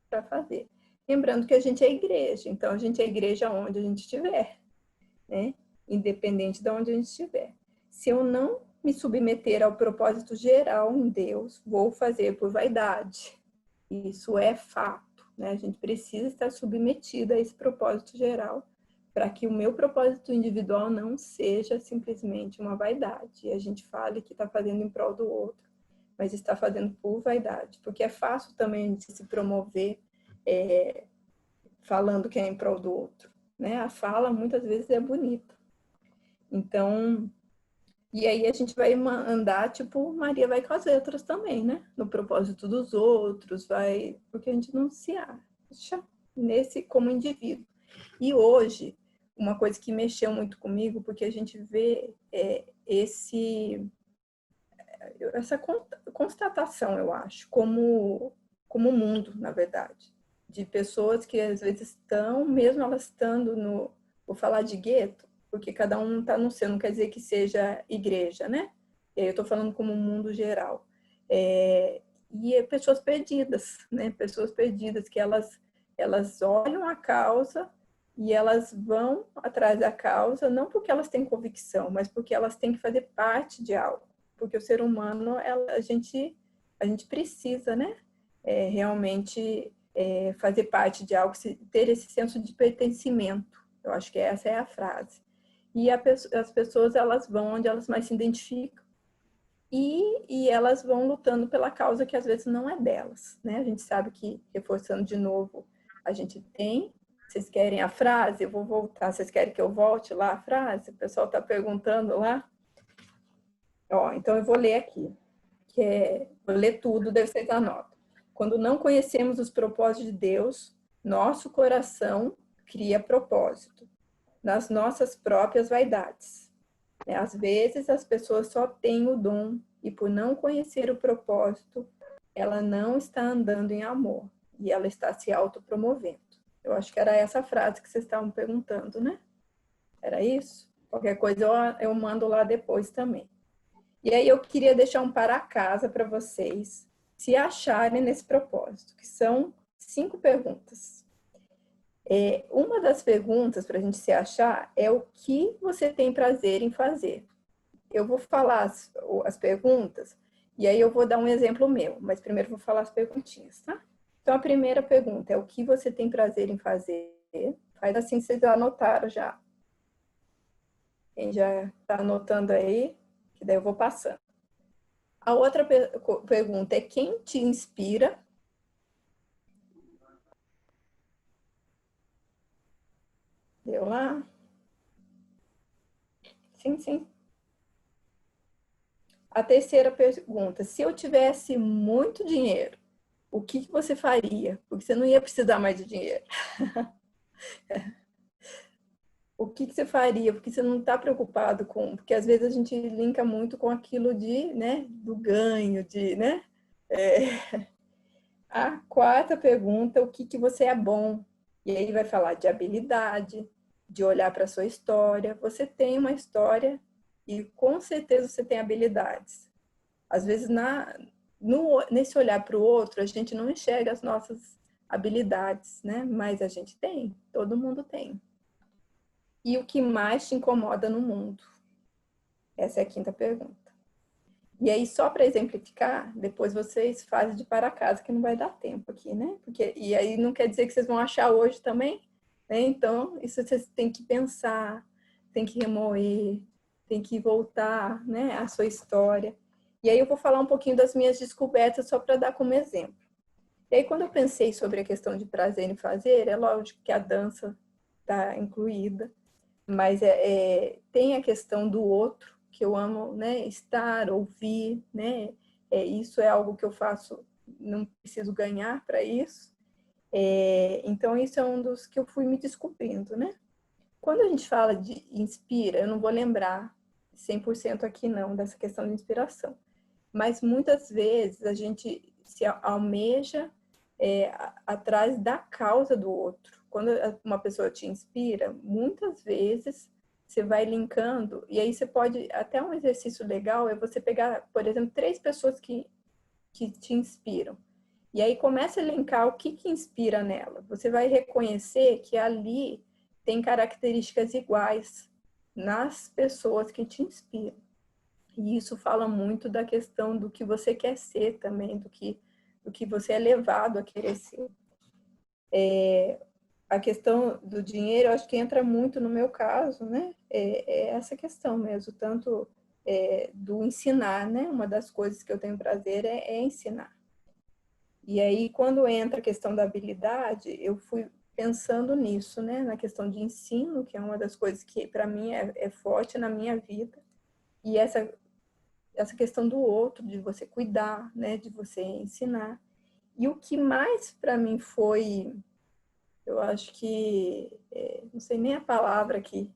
para fazer. Lembrando que a gente é igreja, então a gente é igreja onde a gente estiver, né? Independente de onde a gente estiver. Se eu não me submeter ao propósito geral em Deus, vou fazer por vaidade. Isso é fato, né? A gente precisa estar submetido a esse propósito geral para que o meu propósito individual não seja simplesmente uma vaidade. E a gente fale que está fazendo em prol do outro, mas está fazendo por vaidade. Porque é fácil também de se promover falando que é em prol do outro. né? A fala muitas vezes é bonita. Então, e aí a gente vai andar, tipo, Maria vai com as letras também, né? No propósito dos outros, vai, porque a gente não se acha nesse como indivíduo. E hoje, uma coisa que mexeu muito comigo, porque a gente vê essa constatação, eu acho, como mundo, na verdade, de pessoas que às vezes estão, mesmo elas estando no, vou falar de gueto, porque cada um está no seu, não quer dizer que seja igreja, né? E aí eu estou falando como um mundo geral. E pessoas perdidas, né? Pessoas perdidas que elas olham a causa e elas vão atrás da causa, não porque elas têm convicção, mas porque elas têm que fazer parte de algo. Porque o ser humano, a gente precisa, né? Realmente fazer parte de algo, ter esse senso de pertencimento. Eu acho que essa é a frase. E as pessoas, elas vão onde elas mais se identificam e elas vão lutando pela causa que às vezes não é delas, né? A gente sabe que, reforçando de novo, a gente tem. Vocês querem a frase? Eu vou voltar. Vocês querem que eu volte lá a frase? O pessoal está perguntando lá. Ó, então eu vou ler aqui, vou ler tudo, daí vocês anotam. Quando não conhecemos os propósitos de Deus, nosso coração cria propósito nas nossas próprias vaidades. Às vezes as pessoas só têm o dom e por não conhecer o propósito, ela não está andando em amor e ela está se autopromovendo. Eu acho que era essa frase que vocês estavam perguntando, né? Era isso? Qualquer coisa eu mando lá depois também. E aí eu queria deixar um para casa para vocês se acharem nesse propósito, que são 5 perguntas. Uma das perguntas para a gente se achar é o que você tem prazer em fazer. Eu vou falar as perguntas e aí eu vou dar um exemplo meu, mas primeiro vou falar as perguntinhas, tá? Então a primeira pergunta é o que você tem prazer em fazer? Faz assim, vocês anotaram já. Quem já está anotando aí, que daí eu vou passando. A outra pergunta é quem te inspira? Deu lá? Sim, sim. A terceira pergunta, se eu tivesse muito dinheiro, o que você faria? Porque você não ia precisar mais de dinheiro. O que você faria? Porque você não está preocupado com... Porque às vezes a gente linka muito com aquilo né, do ganho, né? A quarta pergunta, o que você é bom? E aí vai falar de habilidade, de olhar para a sua história. Você tem uma história e com certeza você tem habilidades. Às vezes, nesse olhar para o outro, a gente não enxerga as nossas habilidades, né? Mas a gente tem, todo mundo tem. E o que mais te incomoda no mundo? Essa é a quinta pergunta. E aí, só para exemplificar, depois vocês fazem de para casa, que não vai dar tempo aqui, né? E aí não quer dizer que vocês vão achar hoje também, né? Então, isso vocês têm que pensar, tem que remoer, tem que voltar, né, à sua história. E aí eu vou falar um pouquinho das minhas descobertas só para dar como exemplo. E aí, quando eu pensei sobre a questão de prazer em fazer, é lógico que a dança está incluída, mas tem a questão do outro, que eu amo, né, estar, ouvir, né, isso é algo que eu faço, não preciso ganhar para isso. Então, isso é um dos que eu fui me descobrindo, né? Quando a gente fala de inspira, eu não vou lembrar 100% aqui não, dessa questão de inspiração, mas muitas vezes a gente se almeja atrás da causa do outro. Quando uma pessoa te inspira, muitas vezes você vai linkando, e aí você pode, até um exercício legal é você pegar, por exemplo, 3 pessoas que te inspiram. E aí começa a linkar o que inspira nela. Você vai reconhecer que ali tem características iguais nas pessoas que te inspiram. E isso fala muito da questão do que você quer ser também, do que você é levado a querer ser. A questão do dinheiro, eu acho que entra muito no meu caso, né? É essa questão mesmo, tanto do ensinar, né? Uma das coisas que eu tenho prazer é ensinar. E aí, quando entra a questão da habilidade, eu fui pensando nisso, né? Na questão de ensino, que é uma das coisas que para mim é forte na minha vida. E essa questão do outro, de você cuidar, né? De você ensinar. E o que mais para mim foi, eu acho que, não sei nem a palavra aqui,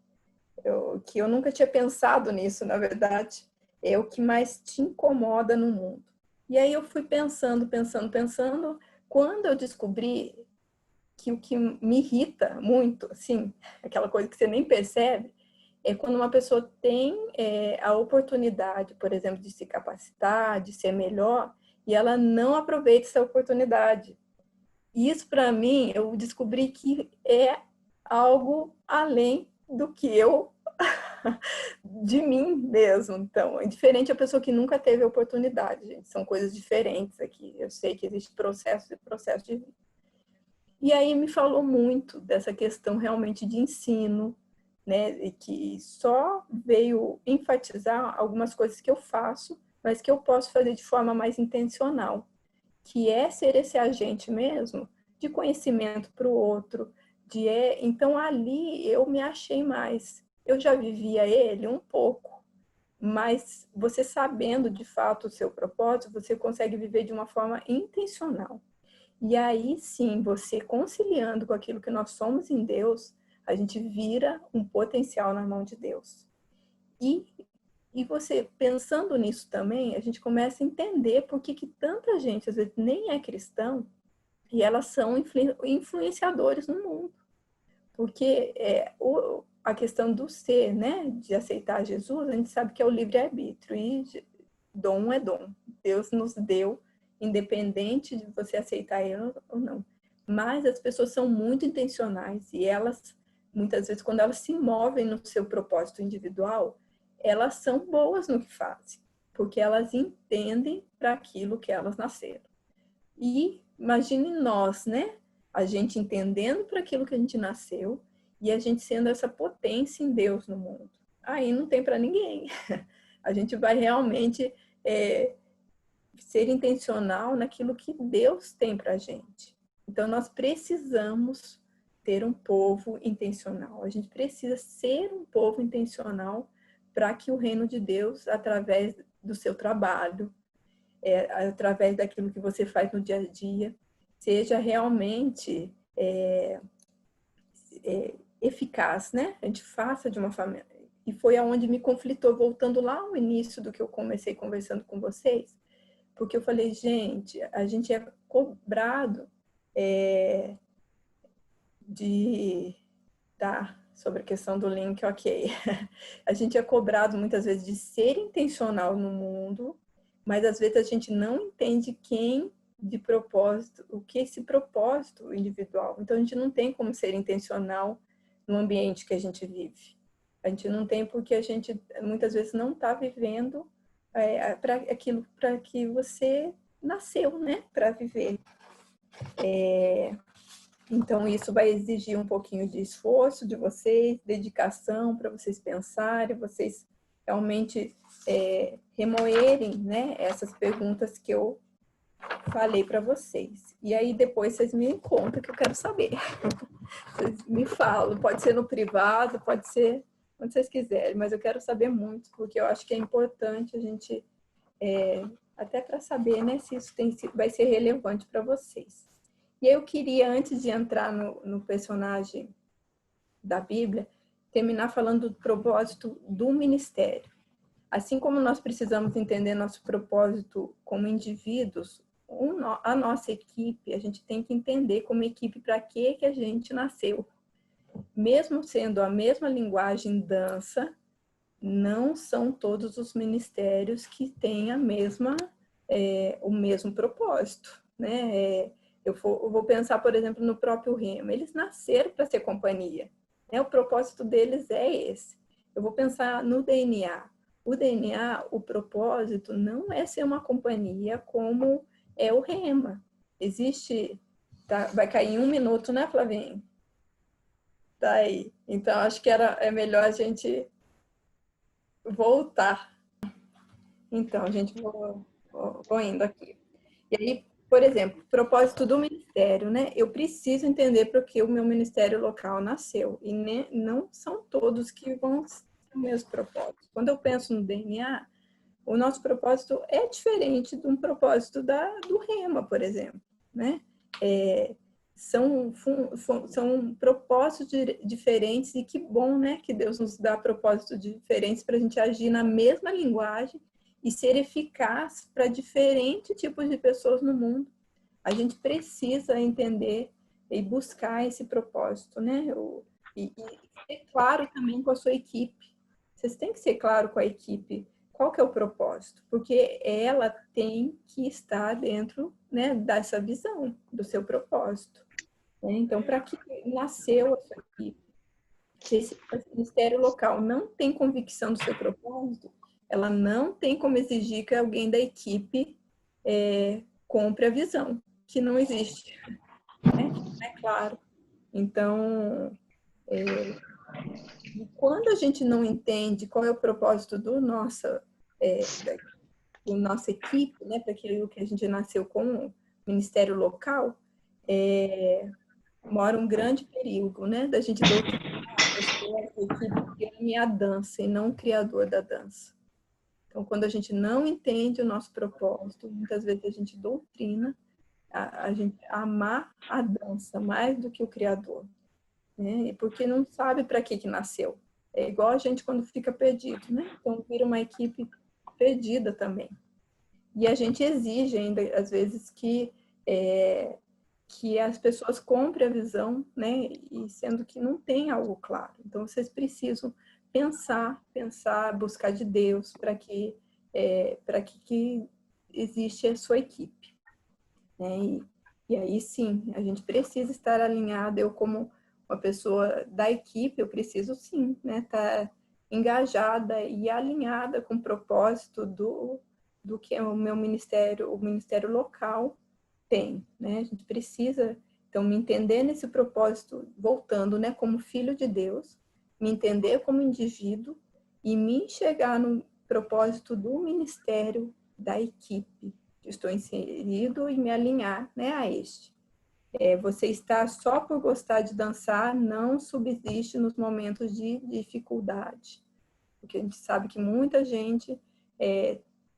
que eu nunca tinha pensado nisso, na verdade, é o que mais te incomoda no mundo. E aí eu fui pensando, quando eu descobri que o que me irrita muito, assim, aquela coisa que você nem percebe, é quando uma pessoa tem a oportunidade, por exemplo, de se capacitar, de ser melhor, e ela não aproveita essa oportunidade. E isso, para mim, eu descobri que é algo além do que de mim mesmo. Então, é diferente a pessoa que nunca teve a oportunidade, gente. São coisas diferentes aqui. Eu sei que existe processo de vida. E aí me falou muito dessa questão realmente de ensino, né? E que só veio enfatizar algumas coisas que eu faço, mas que eu posso fazer de forma mais intencional, que é ser esse agente mesmo de conhecimento para o outro. Então, ali eu me achei mais. Eu já vivia ele um pouco, mas você sabendo de fato o seu propósito, você consegue viver de uma forma intencional. E aí sim, você conciliando com aquilo que nós somos em Deus, a gente vira um potencial na mão de Deus. E você pensando nisso também, a gente começa a entender por que tanta gente, às vezes, nem é cristão, e elas são influenciadores no mundo. Porque a questão do ser, né, de aceitar Jesus, a gente sabe que é o livre-arbítrio, e dom é dom. Deus nos deu, independente de você aceitar ele ou não. Mas as pessoas são muito intencionais, e elas, muitas vezes, quando elas se movem no seu propósito individual, elas são boas no que fazem, porque elas entendem para aquilo que elas nasceram. E imagine nós, né? A gente entendendo para aquilo que a gente nasceu e a gente sendo essa potência em Deus no mundo. Aí não tem para ninguém. A gente vai realmente ser intencional naquilo que Deus tem para a gente. Então, nós precisamos ter um povo intencional. A gente precisa ser um povo intencional para que o reino de Deus, através do seu trabalho, através daquilo que você faz no dia a dia, seja realmente eficaz, né? A gente faça de uma forma... E foi aonde me conflitou, voltando lá ao início do que eu comecei conversando com vocês, porque eu falei, gente, a gente é cobrado sobre a questão do link, ok. A gente é cobrado muitas vezes de ser intencional no mundo, mas às vezes a gente não entende o que é esse propósito individual. Então a gente não tem como ser intencional no ambiente que a gente vive. A gente não tem porque a gente muitas vezes não está vivendo para aquilo para que você nasceu, né? Para viver. Então, isso vai exigir um pouquinho de esforço de vocês, dedicação para vocês pensarem, vocês realmente remoerem, né, essas perguntas que eu falei para vocês. E aí, depois, vocês me contam que eu quero saber. Vocês me falam, pode ser no privado, pode ser onde vocês quiserem, mas eu quero saber muito, porque eu acho que é importante a gente, até para saber, né, se isso vai ser relevante para vocês. E eu queria, antes de entrar no personagem da Bíblia, terminar falando do propósito do ministério. Assim como nós precisamos entender nosso propósito como indivíduos, a nossa equipe, a gente tem que entender como equipe para que a gente nasceu. Mesmo sendo a mesma linguagem dança, não são todos os ministérios que têm o mesmo propósito, né? Eu vou pensar, por exemplo, no próprio Rema. Eles nasceram para ser companhia, né? O propósito deles é esse. Eu vou pensar no DNA. O DNA, o propósito não é ser uma companhia como é o Rema. Existe... Tá, vai cair em 1 minuto, né, Flavinho? Tá aí. Então, acho que é melhor a gente voltar. Então, gente, vou indo aqui. E aí, por exemplo, propósito do ministério, né? Eu preciso entender para que o meu ministério local nasceu. E não são todos que vão ter o mesmo propósito. Quando eu penso no DNA, o nosso propósito é diferente de um propósito do Rema, por exemplo, né? São propósitos diferentes e que bom, né? Que Deus nos dá propósitos diferentes para a gente agir na mesma linguagem e ser eficaz para diferentes tipos de pessoas no mundo. A gente precisa entender e buscar esse propósito, né? E ser claro também com a sua equipe. Vocês têm que ser claro com a equipe qual que é o propósito, porque ela tem que estar dentro, né, dessa visão do seu propósito. Então, para que nasceu a sua equipe? Se esse ministério local não tem convicção do seu propósito, ela não tem como exigir que alguém da equipe compre a visão, que não existe. Né? É claro. Então, quando a gente não entende qual é o propósito da nossa equipe, né, para aquilo que a gente nasceu com o ministério local, mora um grande perigo, né, da gente doutrinar a pessoa, a equipe, que é a dança e não o criador da dança. Então, quando a gente não entende o nosso propósito, muitas vezes a gente doutrina a gente amar a dança mais do que o criador, né? Porque não sabe para que nasceu. É igual a gente quando fica perdido, né? Então, vira uma equipe perdida também. E a gente exige ainda, às vezes, que as pessoas comprem a visão, né? E sendo que não tem algo claro. Então, vocês precisam pensar, buscar de Deus para que existe a sua equipe. Né? E aí, sim, a gente precisa estar alinhado. Eu, como uma pessoa da equipe, eu preciso, sim, né, estar engajada e alinhada com o propósito do que o meu ministério, o ministério local tem. Né? A gente precisa, então, me entender nesse propósito, voltando, né, como filho de Deus, me entender como indivíduo e me enxergar no propósito do ministério da equipe que estou inserido e me alinhar, né, a este. Você estar só por gostar de dançar não subsiste nos momentos de dificuldade. Porque a gente sabe que muita gente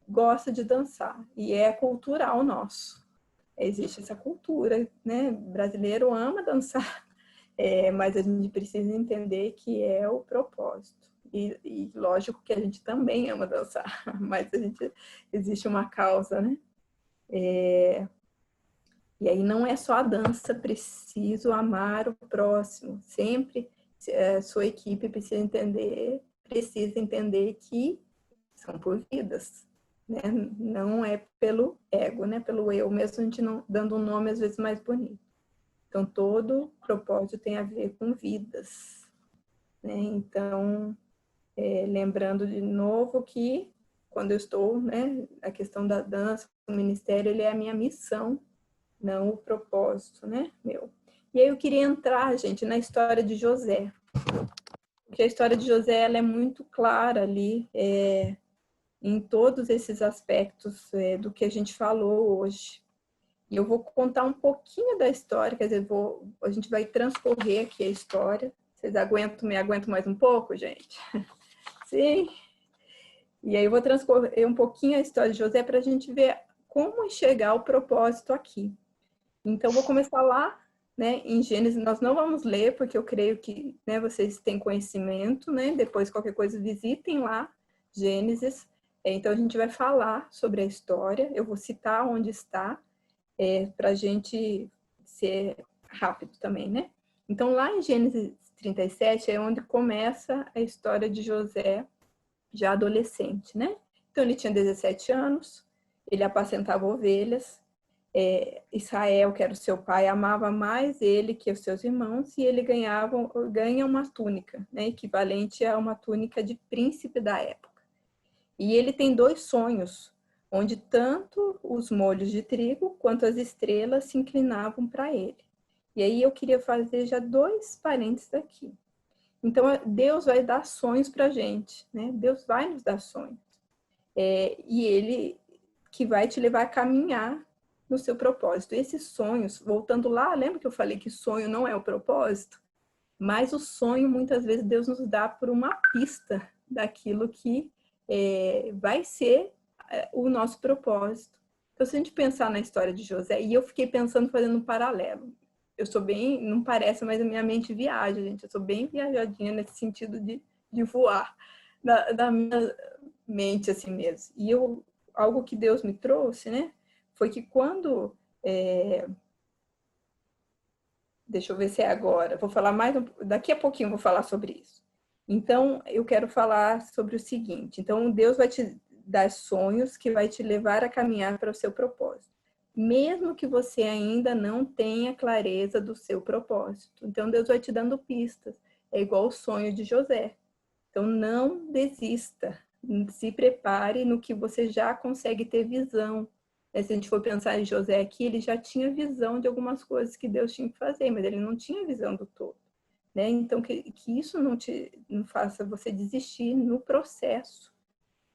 gosta de dançar e é cultural nosso. Existe essa cultura, né? O brasileiro ama dançar. Mas a gente precisa entender que é o propósito. E lógico que a gente também ama dançar, mas existe uma causa, né? E aí não é só a dança, preciso amar o próximo. Sempre a sua equipe precisa entender que são por vidas, né? Não é pelo ego, né? Pelo eu, mesmo a gente não dando um nome às vezes mais bonito. Então, todo propósito tem a ver com vidas. Né? Então, lembrando de novo que quando eu estou, né, a questão da dança, o ministério, ele é a minha missão, não o propósito, né, meu. E aí eu queria entrar, gente, na história de José. Porque a história de José, ela é muito clara ali, em todos esses aspectos do que a gente falou hoje. E eu vou contar um pouquinho da história, quer dizer, a gente vai transcorrer aqui a história. Vocês me aguentam mais um pouco, gente? Sim. E aí eu vou transcorrer um pouquinho a história de José para a gente ver como enxergar o propósito aqui. Então, vou começar lá, né, em Gênesis. Nós não vamos ler, porque eu creio que, né, vocês têm conhecimento, né? Depois, qualquer coisa, visitem lá, Gênesis. Então, a gente vai falar sobre a história. Eu vou citar onde está, para a gente ser rápido também, né? Então, lá em Gênesis 37 é onde começa a história de José, já adolescente, né? Então, ele tinha 17 anos, ele apacentava ovelhas, Israel, que era o seu pai, amava mais ele que os seus irmãos, e ele ganha uma túnica, né? Equivalente a uma túnica de príncipe da época. E ele tem 2 sonhos, onde tanto os molhos de trigo quanto as estrelas se inclinavam para ele. E aí eu queria fazer já 2 parênteses aqui. Então, Deus vai dar sonhos para a gente, né? Deus vai nos dar sonhos. E ele que vai te levar a caminhar no seu propósito. Esses sonhos, voltando lá, lembra que eu falei que sonho não é o propósito? Mas o sonho, muitas vezes, Deus nos dá por uma pista daquilo que vai ser o nosso propósito. Então, se a gente pensar na história de José, e eu fiquei pensando, fazendo um paralelo. Eu sou bem, não parece, mas a minha mente viaja, gente. Eu sou bem viajadinha nesse sentido de voar da minha mente, assim mesmo. E algo que Deus me trouxe, né? Foi que quando... Deixa eu ver se é agora. Vou falar mais... Daqui a pouquinho eu vou falar sobre isso. Então, eu quero falar sobre o seguinte. Então, Deus vai te dar sonhos que vai te levar a caminhar para o seu propósito. Mesmo que você ainda não tenha clareza do seu propósito. Então, Deus vai te dando pistas. É igual o sonho de José. Então, não desista. Se prepare no que você já consegue ter visão. Se a gente for pensar em José aqui, ele já tinha visão de algumas coisas que Deus tinha que fazer, mas ele não tinha visão do todo. Né? Então, que isso não faça você desistir no processo.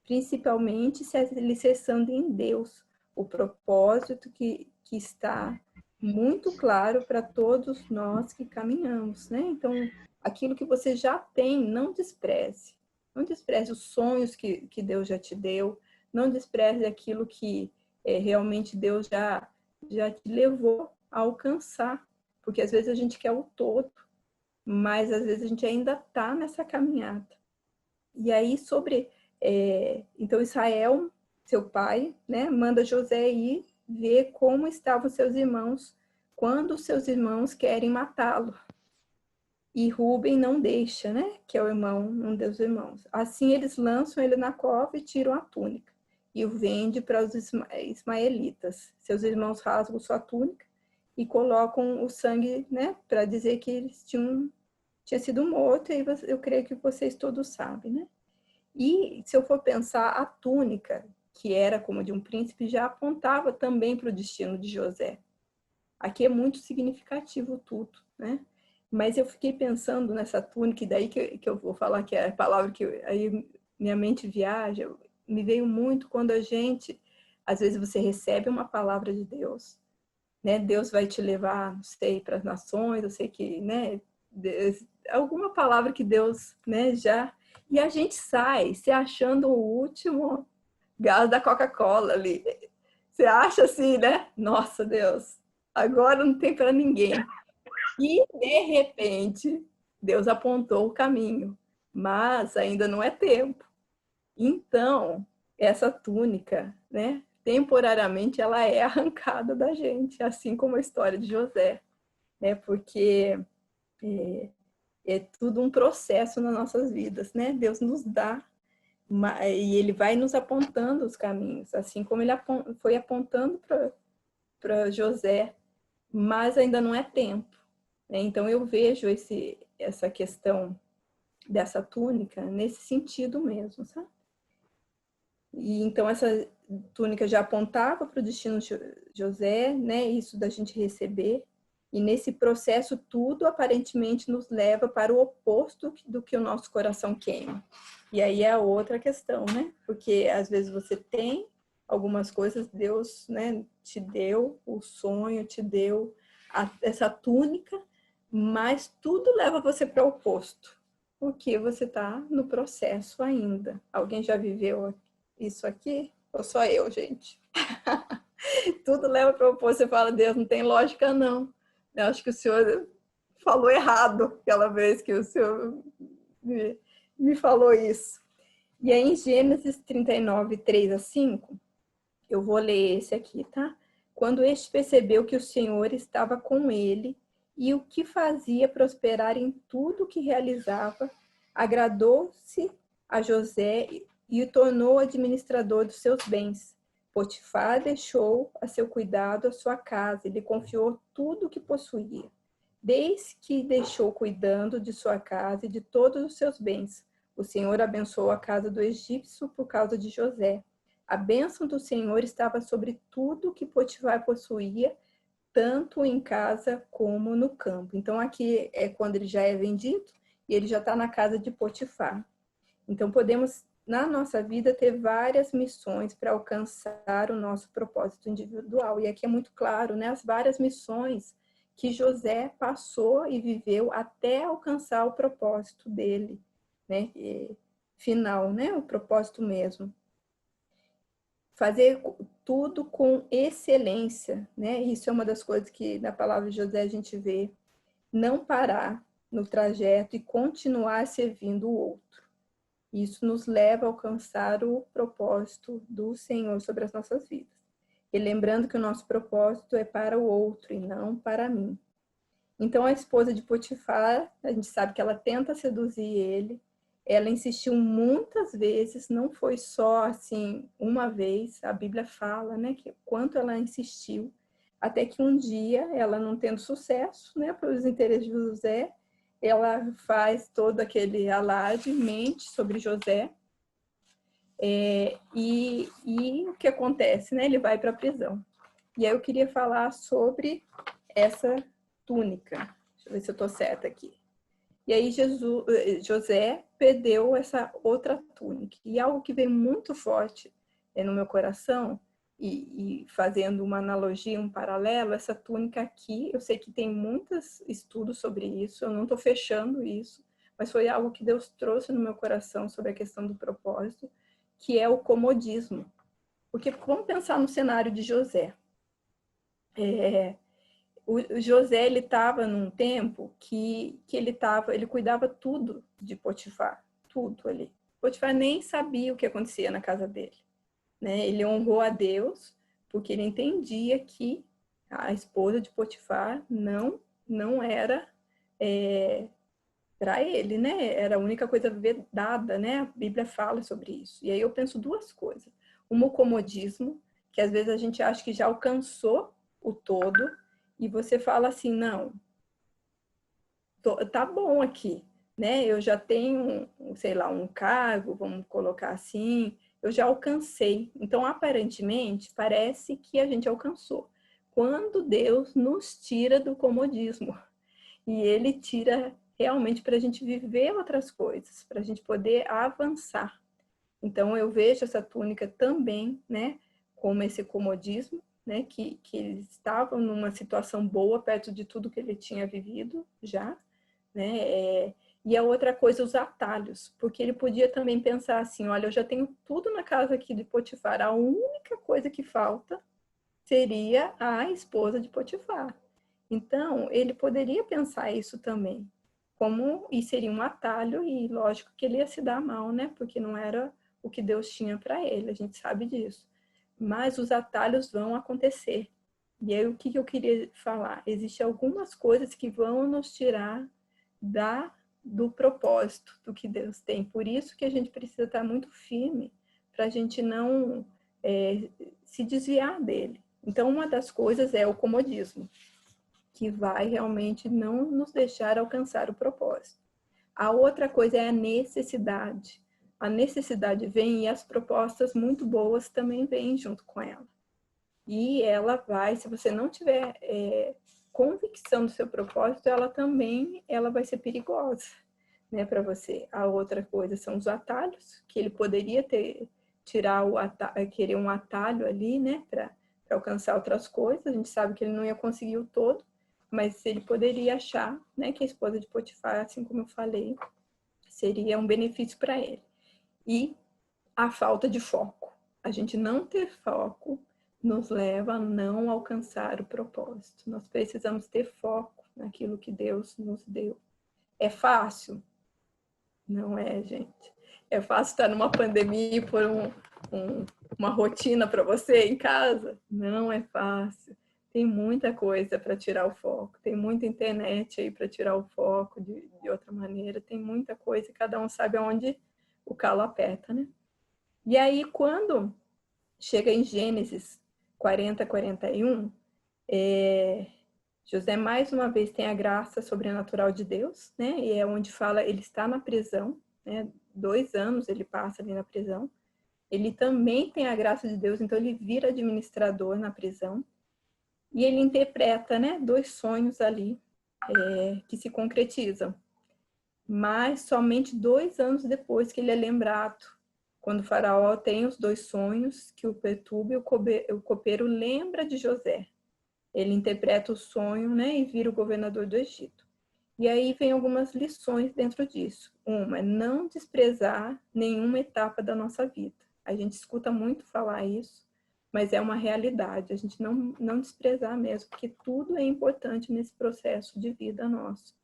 Principalmente se alicerçando em Deus. O propósito que está muito claro para todos nós que caminhamos. Né? Então, aquilo que você já tem, não despreze. Não despreze os sonhos que Deus já te deu. Não despreze aquilo que realmente Deus já te levou a alcançar. Porque às vezes a gente quer o todo, mas às vezes a gente ainda está nessa caminhada. E aí então Israel, seu pai, né, manda José ir ver como estavam seus irmãos quando os seus irmãos querem matá-lo. E Rúben não deixa, né, que é o irmão, um dos irmãos. Assim eles lançam ele na cova e tiram a túnica e o vende para os ismaelitas. Seus irmãos rasgam sua túnica e colocam o sangue, né, para dizer que eles tinha sido morto, e eu creio que vocês todos sabem, né? E se eu for pensar, a túnica, que era como de um príncipe, já apontava também para o destino de José. Aqui é muito significativo tudo, né? Mas eu fiquei pensando nessa túnica, e daí que eu vou falar que é a palavra que aí minha mente viaja, me veio muito quando a gente, às vezes você recebe uma palavra de Deus, né? Deus vai te levar, não sei, para as nações, eu sei que, né? Alguma palavra que Deus, né, já... E a gente sai se achando o último gás da Coca-Cola ali. Você acha assim, né? Nossa, Deus, agora não tem para ninguém. E, de repente, Deus apontou o caminho, mas ainda não é tempo. Então, essa túnica, né, temporariamente, ela é arrancada da gente, assim como a história de José, né? Porque é tudo um processo nas nossas vidas, né? Deus nos dá, e Ele vai nos apontando os caminhos, assim como Ele foi apontando para José, mas ainda não é tempo. Né? Então, eu vejo essa questão dessa túnica nesse sentido mesmo, sabe? E então, essa túnica já apontava para o destino de José, né? Isso da gente receber. E nesse processo, tudo aparentemente nos leva para o oposto do que o nosso coração queima. E aí é a outra questão, né? Porque às vezes você tem algumas coisas, Deus, né, te deu o sonho, te deu essa túnica, mas tudo leva você para o oposto, porque você está no processo ainda. Alguém já viveu isso aqui? Ou só eu, gente? Tudo leva para o oposto. Você fala, Deus, não tem lógica, não. Eu acho que o senhor falou errado aquela vez que o senhor me falou isso. E aí, em Gênesis 39, 3-5, eu vou ler esse aqui, tá? Quando este percebeu que o Senhor estava com ele e o que fazia prosperar em tudo que realizava, agradou-se a José e o tornou administrador dos seus bens. Potifar deixou a seu cuidado a sua casa e lhe confiou tudo o que possuía. Desde que deixou cuidando de sua casa e de todos os seus bens, o Senhor abençoou a casa do egípcio por causa de José. A bênção do Senhor estava sobre tudo que Potifar possuía, tanto em casa como no campo. Então, aqui é quando ele já é vendido e ele já está na casa de Potifar. Então, podemos na nossa vida ter várias missões para alcançar o nosso propósito individual. E aqui é muito claro, né? As várias missões que José passou e viveu até alcançar o propósito dele, né? Final, né? O propósito mesmo. Fazer tudo com excelência, né? Isso é uma das coisas que na palavra de José a gente vê. Não parar no trajeto e continuar servindo o outro. Isso nos leva a alcançar o propósito do Senhor sobre as nossas vidas. E lembrando que o nosso propósito é para o outro e não para mim. Então, a esposa de Potifar, a gente sabe que ela tenta seduzir ele. Ela insistiu muitas vezes, não foi só assim uma vez. A Bíblia fala, né, que quanto ela insistiu, até que um dia, ela não tendo sucesso, né, pelos interesses de José, ela faz todo aquele alarde, mente sobre José, e o que acontece, né? Ele vai para a prisão. E aí eu queria falar sobre essa túnica. Deixa eu ver se eu estou certa aqui. E aí José perdeu essa outra túnica. E algo que veio muito forte no meu coração, e fazendo uma analogia, um paralelo, essa túnica aqui, eu sei que tem muitos estudos sobre isso, eu não estou fechando isso, mas foi algo que Deus trouxe no meu coração sobre a questão do propósito, que é o comodismo. Porque vamos pensar no cenário de José. O José, ele estava num tempo que ele cuidava tudo de Potifar, tudo ali. Potifar nem sabia o que acontecia na casa dele. Né? Ele honrou a Deus porque ele entendia que a esposa de Potifar não era para ele, né? Era a única coisa vedada, né? A Bíblia fala sobre isso. E aí eu penso duas coisas. O comodismo, que às vezes a gente acha que já alcançou o todo, e você fala assim, não, tá bom aqui, né? Eu já tenho, sei lá, um cargo, vamos colocar assim, eu já alcancei. Então, aparentemente, parece que a gente alcançou. Quando Deus nos tira do comodismo. E Ele tira realmente para a gente viver outras coisas, para a gente poder avançar. Então, eu vejo essa túnica também, né, como esse comodismo, né, que eles estavam numa situação boa, perto de tudo que ele tinha vivido já, né, e a outra coisa, os atalhos, porque ele podia também pensar assim, olha, eu já tenho tudo na casa aqui de Potifar, a única coisa que falta seria a esposa de Potifar. Então, ele poderia pensar isso também, e seria um atalho, e lógico que ele ia se dar mal, né, porque não era o que Deus tinha para ele, a gente sabe disso. Mas os atalhos vão acontecer. E aí, o que eu queria falar? Existem algumas coisas que vão nos tirar do propósito do que Deus tem. Por isso que a gente precisa estar muito firme para a gente não se desviar dele. Então, uma das coisas é o comodismo, que vai realmente não nos deixar alcançar o propósito. A outra coisa é a necessidade. A necessidade vem e as propostas muito boas também vêm junto com ela. E ela vai, se você não tiver convicção do seu propósito, ela vai ser perigosa, né, para você. A outra coisa são os atalhos, que ele poderia querer um atalho ali, né, para alcançar outras coisas. A gente sabe que ele não ia conseguir o todo, mas ele poderia achar, né, que a esposa de Potifar, assim como eu falei, seria um benefício para ele. E a falta de foco. A gente não ter foco nos leva a não alcançar o propósito. Nós precisamos ter foco naquilo que Deus nos deu. É fácil? Não é, gente. É fácil estar numa pandemia e pôr uma rotina para você em casa? Não é fácil. Tem muita coisa para tirar o foco. Tem muita internet aí para tirar o foco de outra maneira. Tem muita coisa. Cada um sabe aonde o calo aperta, né? E aí, quando chega em Gênesis 40, 41, José mais uma vez tem a graça sobrenatural de Deus, né? E é onde fala, ele está na prisão, né? 2 anos ele passa ali na prisão. Ele também tem a graça de Deus, então ele vira administrador na prisão. E ele interpreta, né, 2 sonhos ali que se concretizam. Mas somente 2 anos depois que ele é lembrado quando o faraó tem os 2 sonhos que o perturba, e o copeiro lembra de José. Ele interpreta o sonho, né, e vira o governador do Egito. E aí vem algumas lições dentro disso. Uma é não desprezar nenhuma etapa da nossa vida. A gente escuta muito falar isso, mas é uma realidade. A gente não desprezar mesmo, porque tudo é importante nesse processo de vida nosso.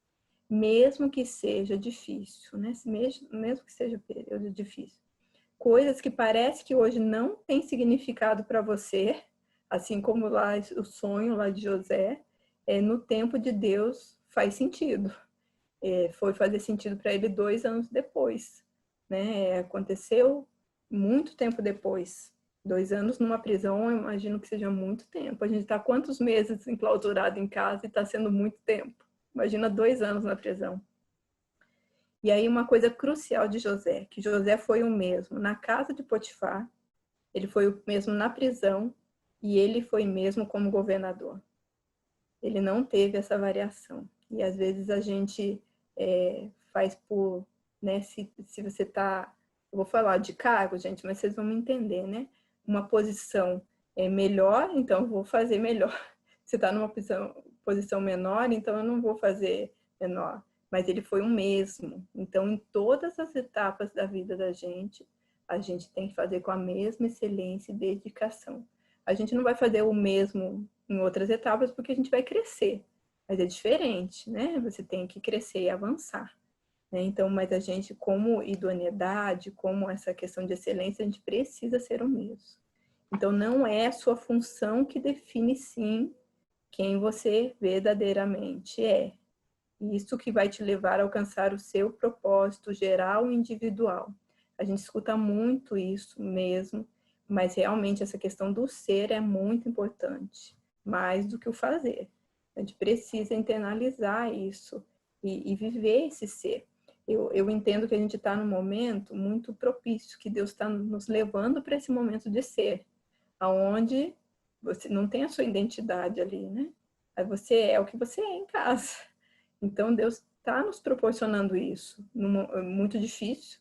Mesmo que seja difícil, né? Mesmo que seja um período difícil. Coisas que parece que hoje não tem significado para você, assim como lá o sonho lá de José, no tempo de Deus faz sentido. Foi fazer sentido para ele 2 anos depois, né? Aconteceu muito tempo depois. 2 anos numa prisão, eu imagino que seja muito tempo. A gente está quantos meses enclausurado em casa e está sendo muito tempo. Imagina 2 anos na prisão. E aí uma coisa crucial de José, que José foi o mesmo na casa de Potifar, ele foi o mesmo na prisão e ele foi mesmo como governador. Ele não teve essa variação. E às vezes a gente faz por, né, se você está, eu vou falar de cargo, gente, mas vocês vão me entender, né? Uma posição melhor, então eu vou fazer melhor. Se está numa posição menor, então eu não vou fazer menor. Mas ele foi o mesmo. Então, em todas as etapas da vida da gente, a gente tem que fazer com a mesma excelência e dedicação. A gente não vai fazer o mesmo em outras etapas porque a gente vai crescer. Mas é diferente, né? Você tem que crescer e avançar. Né? Então, mas a gente, como idoneidade, como essa questão de excelência, a gente precisa ser o mesmo. Então, não é a sua função que define, sim, quem você verdadeiramente é. Isso que vai te levar a alcançar o seu propósito geral e individual. A gente escuta muito isso mesmo, mas realmente essa questão do ser é muito importante, mais do que o fazer. A gente precisa internalizar isso e viver esse ser. Eu entendo que a gente está num momento muito propício, que Deus está nos levando para esse momento de ser, onde você não tem a sua identidade ali, né? Aí você é o que você é em casa. Então, Deus está nos proporcionando isso. Muito difícil.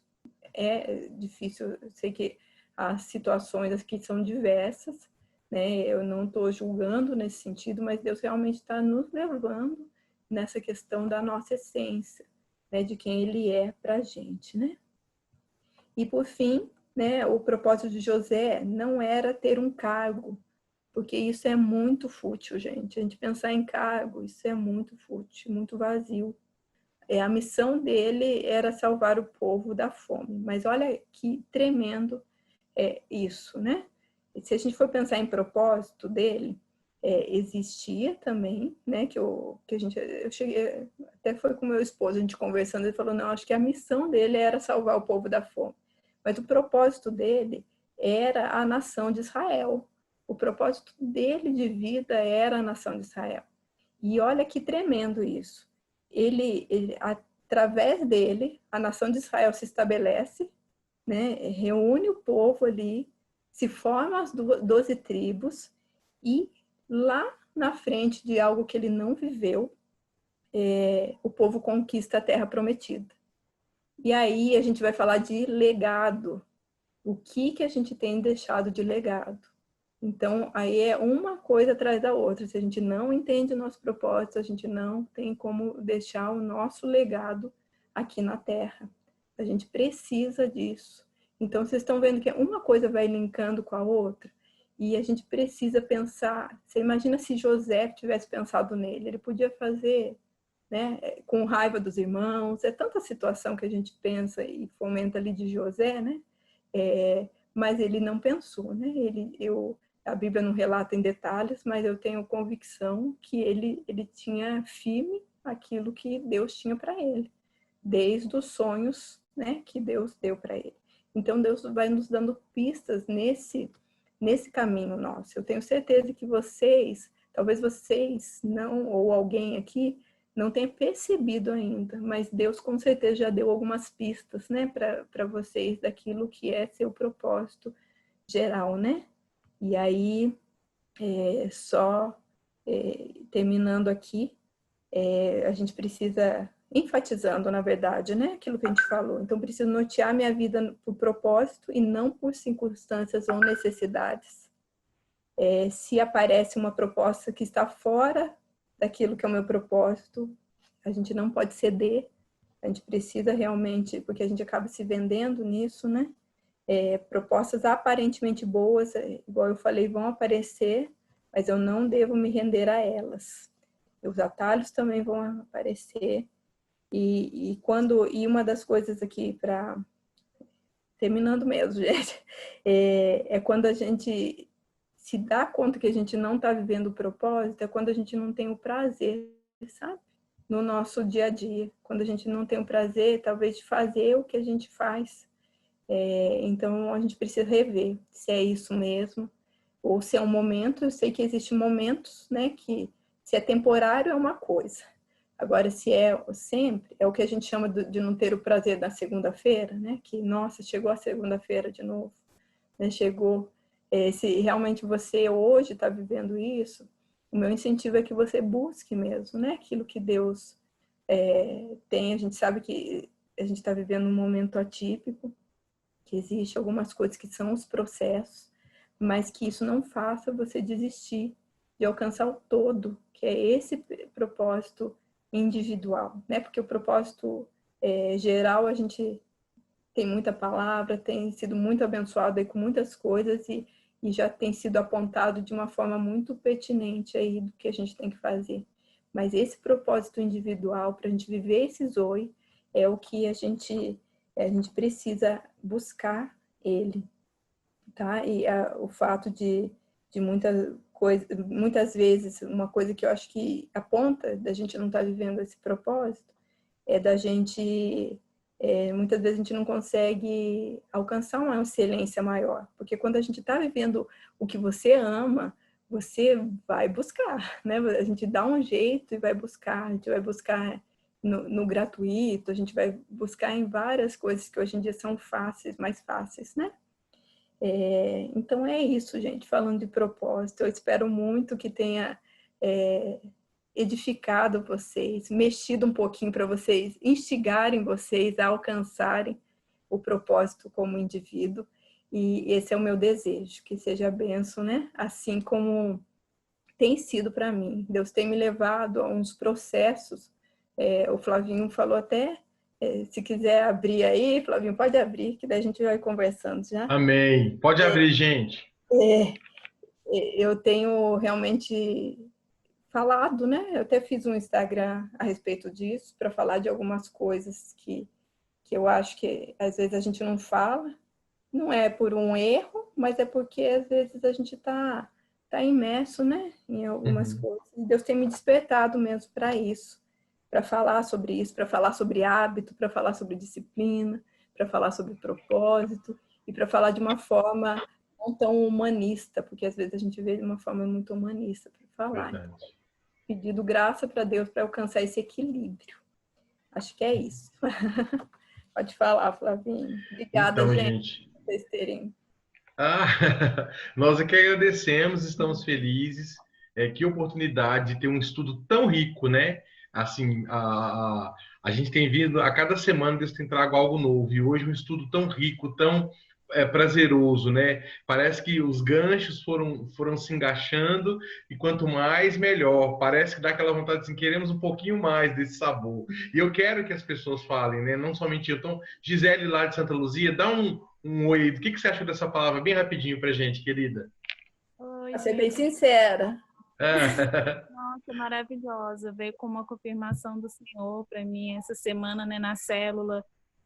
É difícil. Eu sei que as situações aqui são diversas, né? Eu não estou julgando nesse sentido, mas Deus realmente está nos levando nessa questão da nossa essência, né? De quem Ele é para a gente, né? E, por fim, né? O propósito de José não era ter um cargo, porque isso é muito fútil, gente. A gente pensar em cargo, isso é muito fútil, muito vazio. A missão dele era salvar o povo da fome. Mas olha que tremendo isso, né? E se a gente for pensar em propósito dele, existia também, né? Eu cheguei, até foi com meu esposo, a gente conversando, ele falou, não, acho que a missão dele era salvar o povo da fome. Mas o propósito dele era a nação de Israel. O propósito dele de vida era a nação de Israel. E olha que tremendo isso. Através dele, a nação de Israel se estabelece, né? Reúne o povo ali, se formam as 12 tribos e lá na frente de algo que ele não viveu, o povo conquista a terra prometida. E aí a gente vai falar de legado. O que a gente tem deixado de legado? Então, aí é uma coisa atrás da outra. Se a gente não entende o nosso propósito, a gente não tem como deixar o nosso legado aqui na Terra. A gente precisa disso. Então, vocês estão vendo que uma coisa vai linkando com a outra. E a gente precisa pensar. Você imagina se José tivesse pensado nele. Ele podia fazer, né, com raiva dos irmãos. É tanta situação que a gente pensa e fomenta ali de José, né? Mas ele não pensou, né? A Bíblia não relata em detalhes, mas eu tenho convicção que ele tinha firme aquilo que Deus tinha para ele, desde os sonhos, né, que Deus deu para ele. Então, Deus vai nos dando pistas nesse caminho nosso. Eu tenho certeza que talvez vocês não, ou alguém aqui, não tenha percebido ainda, mas Deus com certeza já deu algumas pistas, né, para vocês daquilo que é seu propósito geral, né? E aí, terminando aqui, a gente precisa enfatizando, na verdade, né, aquilo que a gente falou. Então, preciso nortear minha vida por propósito e não por circunstâncias ou necessidades. Se aparece uma proposta que está fora daquilo que é o meu propósito, a gente não pode ceder, a gente precisa realmente, porque a gente acaba se vendendo nisso, né? Propostas aparentemente boas, igual eu falei, vão aparecer, mas eu não devo me render a elas. Os atalhos também vão aparecer. E uma das coisas aqui, para terminando mesmo, gente, é quando a gente se dá conta que a gente não está vivendo o propósito, é quando a gente não tem o prazer, sabe? No nosso dia a dia. Quando a gente não tem o prazer, talvez, de fazer o que a gente faz. Então, a gente precisa rever se é isso mesmo, ou se é um momento. Eu sei que existem momentos, né, que se é temporário é uma coisa. Agora, se é sempre, é o que a gente chama de não ter o prazer da segunda-feira, né? Que, nossa, chegou a segunda-feira de novo, né? Chegou. Se realmente você hoje está vivendo isso, o meu incentivo é que você busque mesmo, né? Aquilo que Deus tem. A gente sabe que a gente está vivendo um momento atípico, que existe algumas coisas que são os processos, mas que isso não faça você desistir de alcançar o todo, que é esse propósito individual, né? Porque o propósito geral, a gente tem muita palavra, tem sido muito abençoado aí com muitas coisas e já tem sido apontado de uma forma muito pertinente aí do que a gente tem que fazer. Mas esse propósito individual, para a gente viver esse Zoe, é o que a gente precisa buscar ele, tá? E o fato de muitas vezes, uma coisa que eu acho que aponta da gente não estar vivendo esse propósito é da gente, muitas vezes a gente não consegue alcançar uma excelência maior, porque quando a gente está vivendo o que você ama, você vai buscar, né? A gente dá um jeito e vai buscar, a gente vai buscar no gratuito, a gente vai buscar em várias coisas que hoje em dia são fáceis, mais fáceis, né? Então é isso, gente, falando de propósito, eu espero muito que tenha edificado vocês, mexido um pouquinho para vocês, instigarem vocês a alcançarem o propósito como indivíduo, e esse é o meu desejo, que seja bênção, né? Assim como tem sido para mim. Deus tem me levado a uns processos, o Flavinho falou até, se quiser abrir aí, Flavinho, pode abrir, que daí a gente vai conversando já. Amém. Pode abrir, gente. Eu tenho realmente falado, né? Eu até fiz um Instagram a respeito disso, para falar de algumas coisas que eu acho que às vezes a gente não fala. Não é por um erro, mas é porque às vezes a gente tá imerso, né? Em algumas coisas. E Deus tem me despertado mesmo para isso, para falar sobre isso, para falar sobre hábito, para falar sobre disciplina, para falar sobre propósito e para falar de uma forma não tão humanista, porque às vezes a gente vê de uma forma muito humanista para falar. Então, pedido graça para Deus para alcançar esse equilíbrio. Acho que é isso. Pode falar, Flavinho. Obrigada, então, gente, por vocês terem. Nós aqui agradecemos, estamos felizes. Que oportunidade de ter um estudo tão rico, né? Assim, a gente tem vindo, a cada semana Deus tem trago algo novo, e hoje um estudo tão rico, tão prazeroso, né? Parece que os ganchos foram se engaixando, e quanto mais, melhor. Parece que dá aquela vontade assim, queremos um pouquinho mais desse sabor. E eu quero que as pessoas falem, né? Não somente eu. Então, Gisele lá de Santa Luzia, dá um oi. O que você achou dessa palavra? Bem rapidinho pra gente, querida. Oi, Pra ser bem sincera. Nossa, maravilhosa. Veio com uma confirmação do Senhor para mim essa semana, né, na célula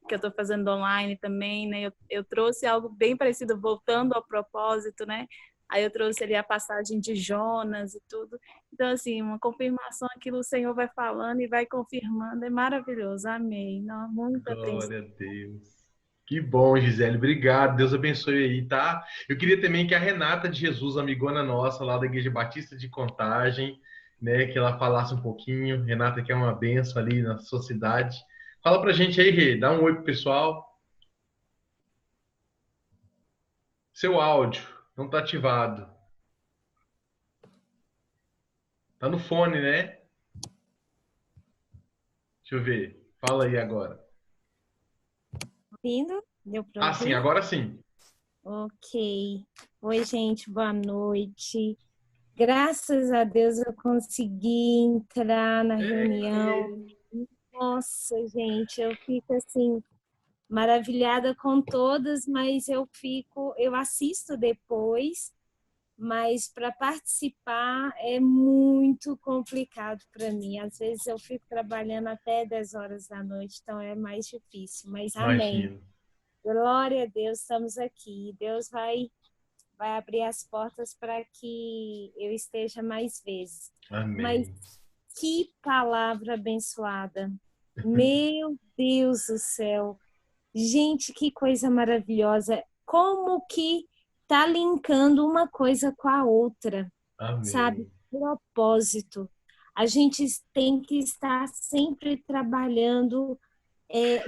que eu estou fazendo online também, né? Eu trouxe algo bem parecido, voltando ao propósito, né? Aí eu trouxe ali a passagem de Jonas e tudo. Então, assim, uma confirmação, aquilo o Senhor vai falando e vai confirmando. É maravilhoso. Amém. Não, muita atenção. Glória a Deus. Que bom, Gisele. Obrigado. Deus abençoe aí, tá? Eu queria também que a Renata de Jesus, amigona nossa, lá da Igreja Batista de Contagem, né, que ela falasse um pouquinho. Renata, que é uma bênção ali na sua cidade. Fala pra gente aí, Rê. Dá um oi pro pessoal. Seu áudio não tá ativado. Tá no fone, né? Deixa eu ver. Fala aí agora. Ouvindo? Deu para Ah, sim, ouvir? agora sim. Ok. Oi, gente, boa noite. Graças a Deus eu consegui entrar na reunião. Nossa, gente, eu fico assim maravilhada com todas, mas eu assisto depois, mas para participar é muito complicado para mim. Às vezes eu fico trabalhando até 10 horas da noite, então é mais difícil. Mas amém. Imagino. Glória a Deus, estamos aqui. Deus vai abrir as portas para que eu esteja mais vezes. Mas Amém. que palavra abençoada. Meu Deus do céu. Gente, que coisa maravilhosa. Como que tá linkando uma coisa com a outra, sabe? Amém. Propósito. A gente tem que estar sempre trabalhando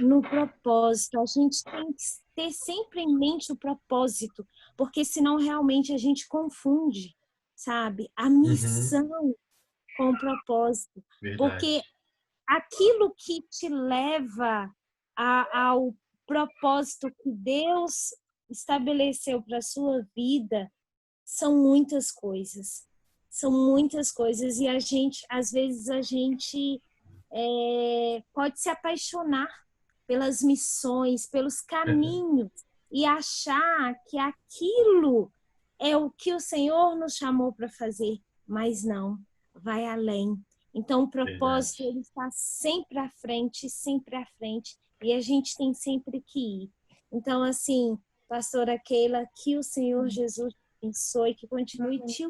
no propósito. A gente tem que ter sempre em mente o propósito, porque senão realmente a gente confunde, sabe? A Uhum. missão com o propósito. Verdade. Porque aquilo que te leva ao propósito que Deus estabeleceu para a sua vida são muitas coisas. São muitas coisas e às vezes a gente pode se apaixonar pelas missões, pelos caminhos e achar que aquilo é o que o Senhor nos chamou para fazer, mas não, vai além. Então, o propósito Verdade. ele está sempre à frente, e a gente tem sempre que ir. Então, assim, pastora Keila, que o Senhor Jesus te abençoe, que continue te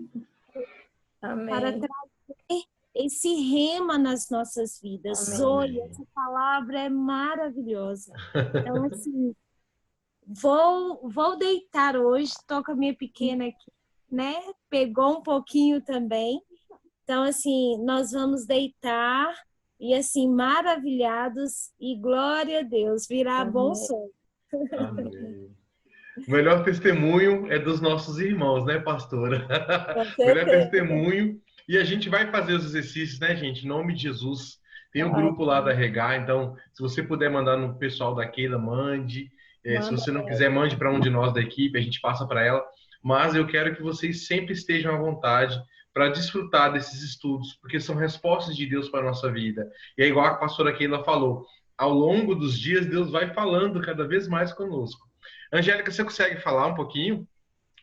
para Amém. trazer esse rema nas nossas vidas. Amém. Zoe, essa palavra é maravilhosa. Então, assim, vou deitar hoje, tô com a minha pequena aqui, né? Pegou um pouquinho também. Então, assim, nós vamos deitar e, assim, maravilhados e glória a Deus, virá bom Amém. sono. Amém. O melhor testemunho é dos nossos irmãos, né, pastora? Com O melhor certeza. testemunho. E a gente vai fazer os exercícios, né, gente? Em nome de Jesus. Tem um Ai, grupo lá da Regar, então, se você puder mandar no pessoal da Keila, mande. Se manda. você não quiser, mande para um de nós da equipe, a gente passa para ela. Mas eu quero que vocês sempre estejam à vontade para desfrutar desses estudos, porque são respostas de Deus para a nossa vida. E é igual a pastora Keila falou, ao longo dos dias, Deus vai falando cada vez mais conosco. Angélica, você consegue falar um pouquinho?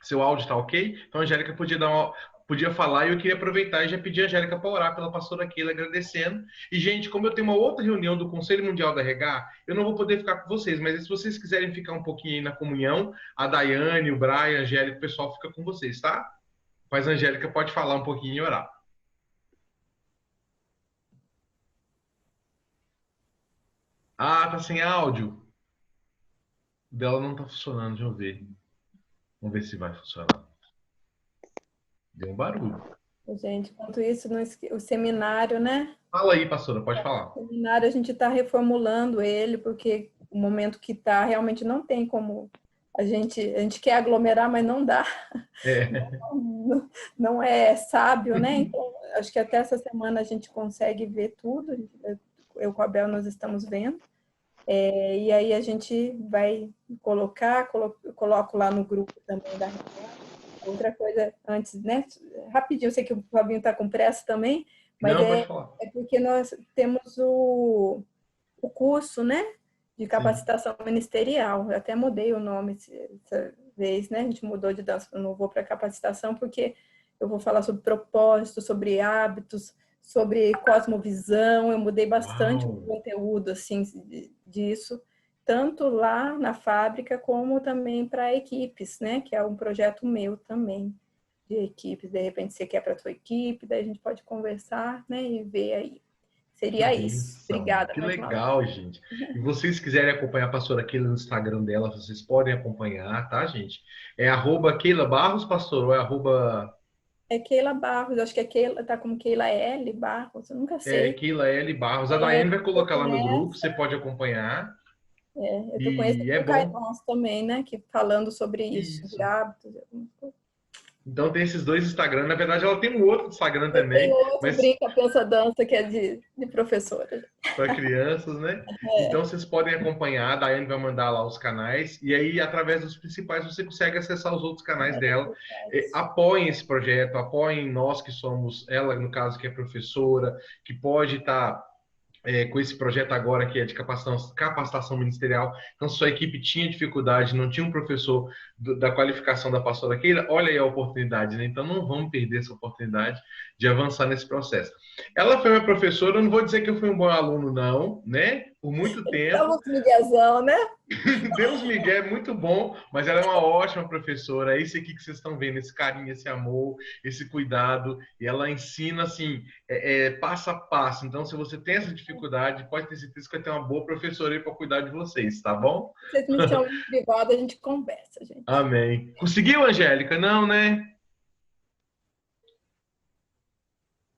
Seu áudio está ok? Então, a Angélica podia falar e eu queria aproveitar e já pedir a Angélica para orar pela pastora Keila, agradecendo. E, gente, como eu tenho uma outra reunião do Conselho Mundial da Regar, eu não vou poder ficar com vocês, mas se vocês quiserem ficar um pouquinho aí na comunhão, a Daiane, o Brian, a Angélica, o pessoal fica com vocês, tá? Mas a Angélica pode falar um pouquinho e orar. Ah, tá sem áudio. O dela não tá funcionando, deixa eu ver. Vamos ver se vai funcionar. Deu um barulho. Gente, enquanto isso, o seminário, né? Fala aí, pastora, pode falar. O seminário a gente está reformulando ele, porque o momento que está, realmente não tem como. A gente quer aglomerar, mas não dá. Não é sábio, né? Então, acho que até essa semana a gente consegue ver tudo. Eu com a Bel, nós estamos vendo. E aí a gente vai coloco lá no grupo também da reunião. Outra coisa antes, né? Rapidinho, eu sei que o Fabinho está com pressa também, mas Não, pode falar. é porque nós temos o curso, né? De capacitação ministerial. Eu até mudei o nome essa vez, né? A gente mudou de dança para louvor para capacitação, porque eu vou falar sobre propósito, sobre hábitos, sobre cosmovisão. Eu mudei bastante o conteúdo, assim, disso, tanto lá na fábrica como também para equipes, né? Que é um projeto meu também, de equipes. De repente você quer para a sua equipe, daí a gente pode conversar, né? E ver aí. Seria isso. Obrigada. Que legal, gente. E vocês quiserem acompanhar a pastora Keila no Instagram dela, vocês podem acompanhar, tá, gente? É @Keila Barros, pastor, ou é É Keila Barros, acho que é Keila, tá como Keila L. Barros, eu nunca sei. Keila L. Barros. A Daiane vai colocar lá no grupo, você pode acompanhar. Eu tô conhecendo o Cairós também, né? Que falando sobre isso, de hábitos. Então tem esses dois Instagram. Na verdade, ela tem um outro Instagram Tem também, outro, mas Brinca, Pensa, Dança, que é de professora. para crianças, né? Então vocês podem acompanhar, a Daiane vai mandar lá os canais, e aí, através dos principais, você consegue acessar os outros canais dela. Apoiem esse projeto, apoiem nós que somos, ela, no caso, que é professora, que pode estar com esse projeto agora que é de capacitação ministerial. Então, se sua equipe tinha dificuldade, não tinha um professor da qualificação da pastora Keila, olha aí a oportunidade, né? Então, não vamos perder essa oportunidade de avançar nesse processo. Ela foi minha professora, eu não vou dizer que eu fui um bom aluno, não, né? Por muito tempo. Estamos miguezão, né? Deus Miguel é muito bom, mas ela é uma ótima professora. É isso aqui que vocês estão vendo, esse carinho, esse amor, esse cuidado. E ela ensina, assim, passo a passo. Então, se você tem essa dificuldade, pode ter certeza que vai ter uma boa professora aí para cuidar de vocês, tá bom? Vocês me chamam de privado, a gente conversa, gente. Amém. Conseguiu, Angélica? Não, né?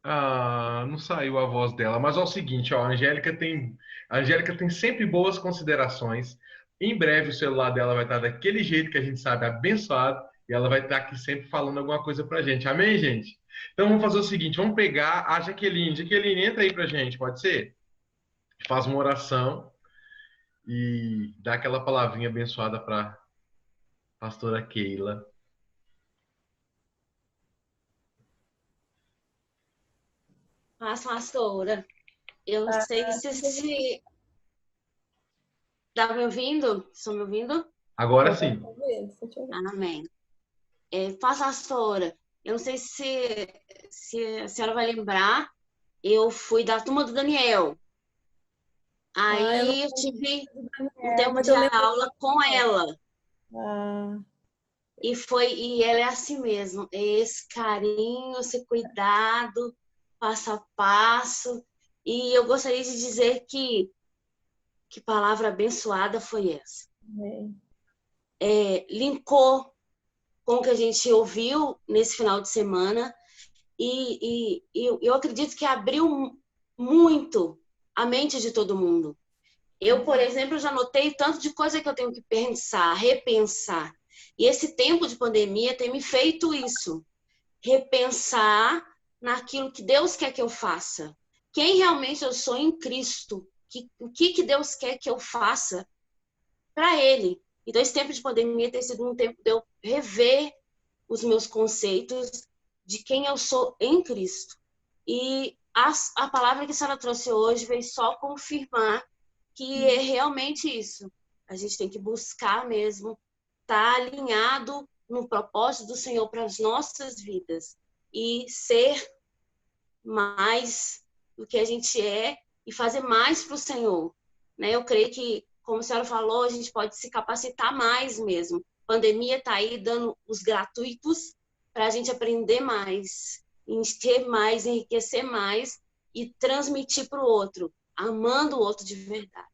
Ah, não saiu a voz dela. Mas é o seguinte, ó, a Angélica tem sempre boas considerações. Em breve o celular dela vai estar daquele jeito que a gente sabe, abençoado, e ela vai estar aqui sempre falando alguma coisa pra gente. Amém, gente? Então vamos fazer o seguinte, vamos pegar a Jaqueline. Jaqueline, entra aí pra gente, pode ser? Faz uma oração e dá aquela palavrinha abençoada pra pastora Keila. Pastora, eu não sei se... Tá me ouvindo? Estão me ouvindo? Agora sim. Amém. Pastora, eu não sei se a senhora vai lembrar, eu fui da turma do Daniel. Aí eu tive um tempo de aula com ela. E ela é assim mesmo, esse carinho, esse cuidado, passo a passo. E eu gostaria de dizer que palavra abençoada foi essa. Linkou com o que a gente ouviu nesse final de semana e eu acredito que abriu muito a mente de todo mundo. Eu, por exemplo, já notei tanto de coisa que eu tenho que pensar, repensar. E esse tempo de pandemia tem me feito isso. Repensar naquilo que Deus quer que eu faça. Quem realmente eu sou em Cristo. O que Deus quer que eu faça para Ele. Então, esse tempo de pandemia tem sido um tempo de eu rever os meus conceitos de quem eu sou em Cristo. E a palavra que a senhora trouxe hoje veio só confirmar que é realmente isso. A gente tem que buscar mesmo estar alinhado no propósito do Senhor para as nossas vidas e ser mais do que a gente é e fazer mais para o Senhor. Né? Eu creio que, como a senhora falou, a gente pode se capacitar mais mesmo. A pandemia está aí dando os gratuitos para a gente aprender mais, ter mais, enriquecer mais e transmitir para o outro, amando o outro de verdade.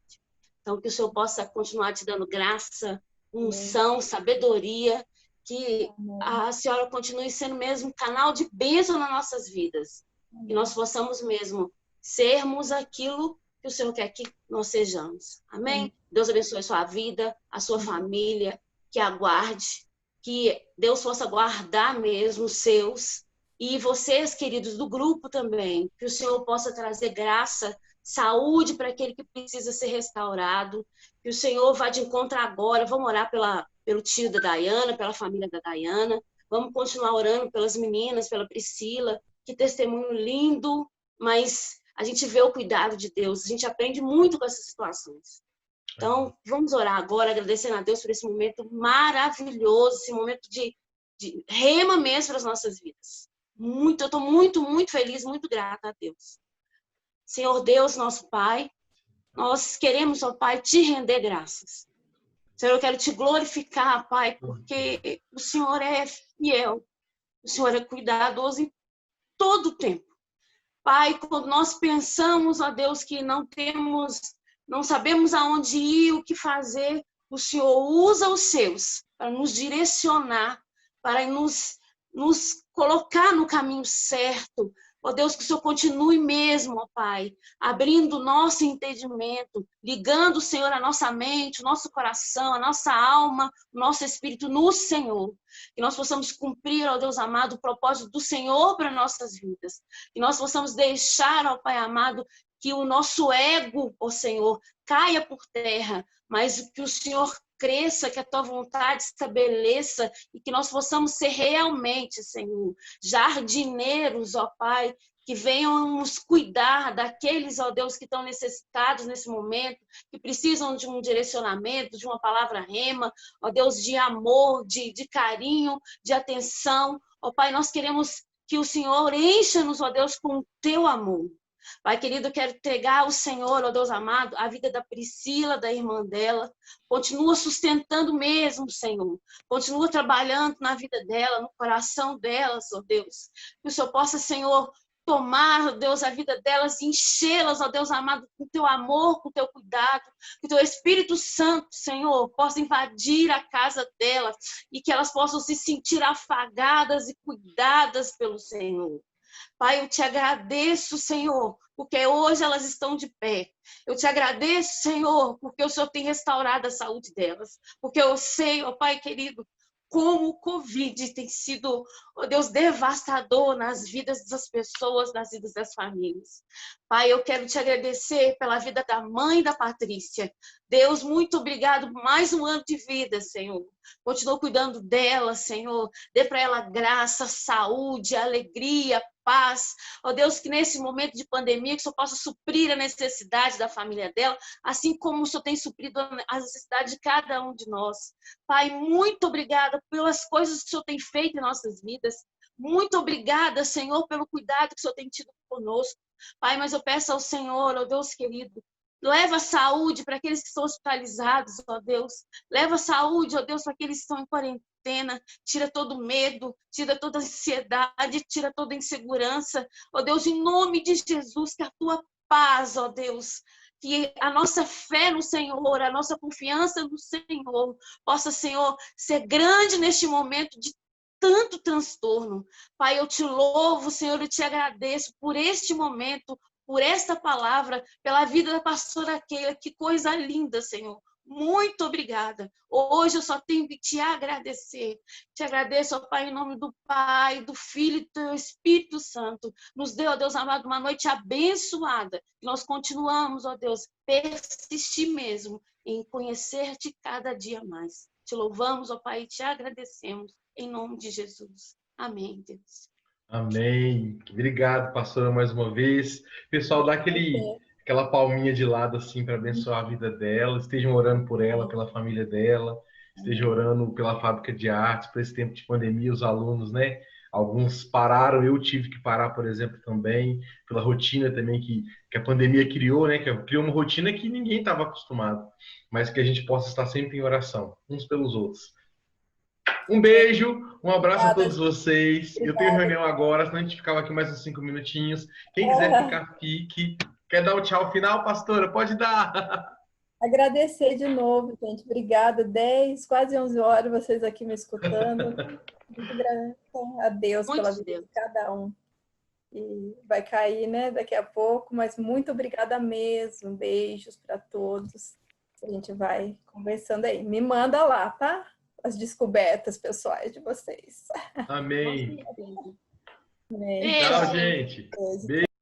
Então, que o Senhor possa continuar te dando graça, unção, sabedoria, que a senhora continue sendo mesmo canal de bênção nas nossas vidas. Que nós possamos mesmo sermos aquilo que o Senhor quer que nós sejamos. Amém? Deus abençoe a sua vida, a sua família, que aguarde, que Deus possa guardar mesmo os seus e vocês, queridos do grupo também, que o Senhor possa trazer graça, saúde para aquele que precisa ser restaurado, que o Senhor vá de encontro agora. Vamos orar pelo tio da Dayana, pela família da Dayana, vamos continuar orando pelas meninas, pela Priscila, que testemunho lindo, mas a gente vê o cuidado de Deus, a gente aprende muito com essas situações. Então, vamos orar agora, agradecendo a Deus por esse momento maravilhoso, esse momento de rema mesmo para as nossas vidas. Eu estou muito, muito feliz, muito grata a Deus. Senhor Deus, nosso Pai, nós queremos, ó Pai, te render graças. Senhor, eu quero te glorificar, Pai, porque o Senhor é fiel, o Senhor é cuidadoso em todo o tempo. Pai, quando nós pensamos, ó Deus, que não sabemos aonde ir, o que fazer, o Senhor usa os seus para nos direcionar, para nos colocar no caminho certo. Ó Deus, que o Senhor continue mesmo, ó Pai, abrindo o nosso entendimento, ligando, Senhor, a nossa mente, o nosso coração, a nossa alma, o nosso espírito no Senhor. Que nós possamos cumprir, ó Deus amado, o propósito do Senhor para nossas vidas. Que nós possamos deixar, ó Pai amado, que o nosso ego, ó Senhor, caia por terra, mas que o Senhor cresça, que a tua vontade se estabeleça e que nós possamos ser realmente, Senhor, jardineiros, ó Pai, que venham nos cuidar daqueles, ó Deus, que estão necessitados nesse momento, que precisam de um direcionamento, de uma palavra rema, ó Deus, de amor, de carinho, de atenção. Ó Pai, nós queremos que o Senhor encha-nos, ó Deus, com o teu amor. Pai querido, eu quero entregar ao Senhor, ó Deus amado, a vida da Priscila, da irmã dela. Continua sustentando mesmo, Senhor. Continua trabalhando na vida dela, no coração delas, ó Deus. Que o Senhor possa, Senhor, tomar, ó Deus, a vida delas e enchê-las, ó Deus amado, com o teu amor, com o teu cuidado. Que o teu Espírito Santo, Senhor, possa invadir a casa delas e que elas possam se sentir afagadas e cuidadas pelo Senhor. Pai, eu te agradeço, Senhor, porque hoje elas estão de pé. Eu te agradeço, Senhor, porque o Senhor tem restaurado a saúde delas. Porque eu sei, ó Pai querido, como o Covid tem sido, ó Deus, devastador nas vidas das pessoas, nas vidas das famílias. Pai, eu quero te agradecer pela vida da mãe da Patrícia. Deus, muito obrigado por mais um ano de vida, Senhor. Continua cuidando dela, Senhor. Dê para ela graça, saúde, alegria, paz. Ó Deus, que nesse momento de pandemia, que o Senhor possa suprir a necessidade da família dela, assim como o Senhor tem suprido as necessidades de cada um de nós. Pai, muito obrigada pelas coisas que o Senhor tem feito em nossas vidas. Muito obrigada, Senhor, pelo cuidado que o Senhor tem tido conosco. Pai, mas eu peço ao Senhor, ó Deus querido, leva saúde para aqueles que estão hospitalizados, ó Deus. Leva saúde, ó Deus, para aqueles que estão em quarentena. Tira todo medo, tira toda ansiedade, tira toda insegurança. Ó Deus, em nome de Jesus, que a tua paz, ó Deus, que a nossa fé no Senhor, a nossa confiança no Senhor, possa, Senhor, ser grande neste momento de tanto transtorno. Pai, eu te louvo, Senhor, eu te agradeço por este momento, por esta palavra, pela vida da pastora Keila. Que coisa linda, Senhor. Muito obrigada. Hoje eu só tenho que te agradecer. Te agradeço, ó Pai, em nome do Pai, do Filho e do Espírito Santo. Nos dê, ó Deus amado, uma noite abençoada. E nós continuamos, ó Deus, persistir mesmo em conhecer-te cada dia mais. Te louvamos, ó Pai, e te agradecemos. Em nome de Jesus. Amém, Deus. Amém. Obrigado, pastora, mais uma vez. Pessoal, dá aquela palminha de lado assim para abençoar a vida dela. Estejam orando por ela, pela família dela. Estejam orando pela fábrica de artes, por esse tempo de pandemia, os alunos, né? Alguns pararam, eu tive que parar, por exemplo, também, pela rotina também que a pandemia criou, né? Que criou uma rotina que ninguém estava acostumado, mas que a gente possa estar sempre em oração, uns pelos outros. Um beijo, um abraço a todos vocês. Eu tenho reunião agora, senão a gente ficava aqui mais uns 5 minutinhos. Quem quiser ficar, fique. Quer dar o tchau final, pastora? Pode dar. Agradecer de novo, gente. Obrigada. 10, quase 11 horas vocês aqui me escutando. Muito grata a Deus pela vida de cada um. E vai cair, né, daqui a pouco, mas muito obrigada mesmo. Beijos para todos. A gente vai conversando aí. Me manda lá, tá? As descobertas pessoais de vocês. Amém. Amém. Tchau, gente. Beijo. Beijo.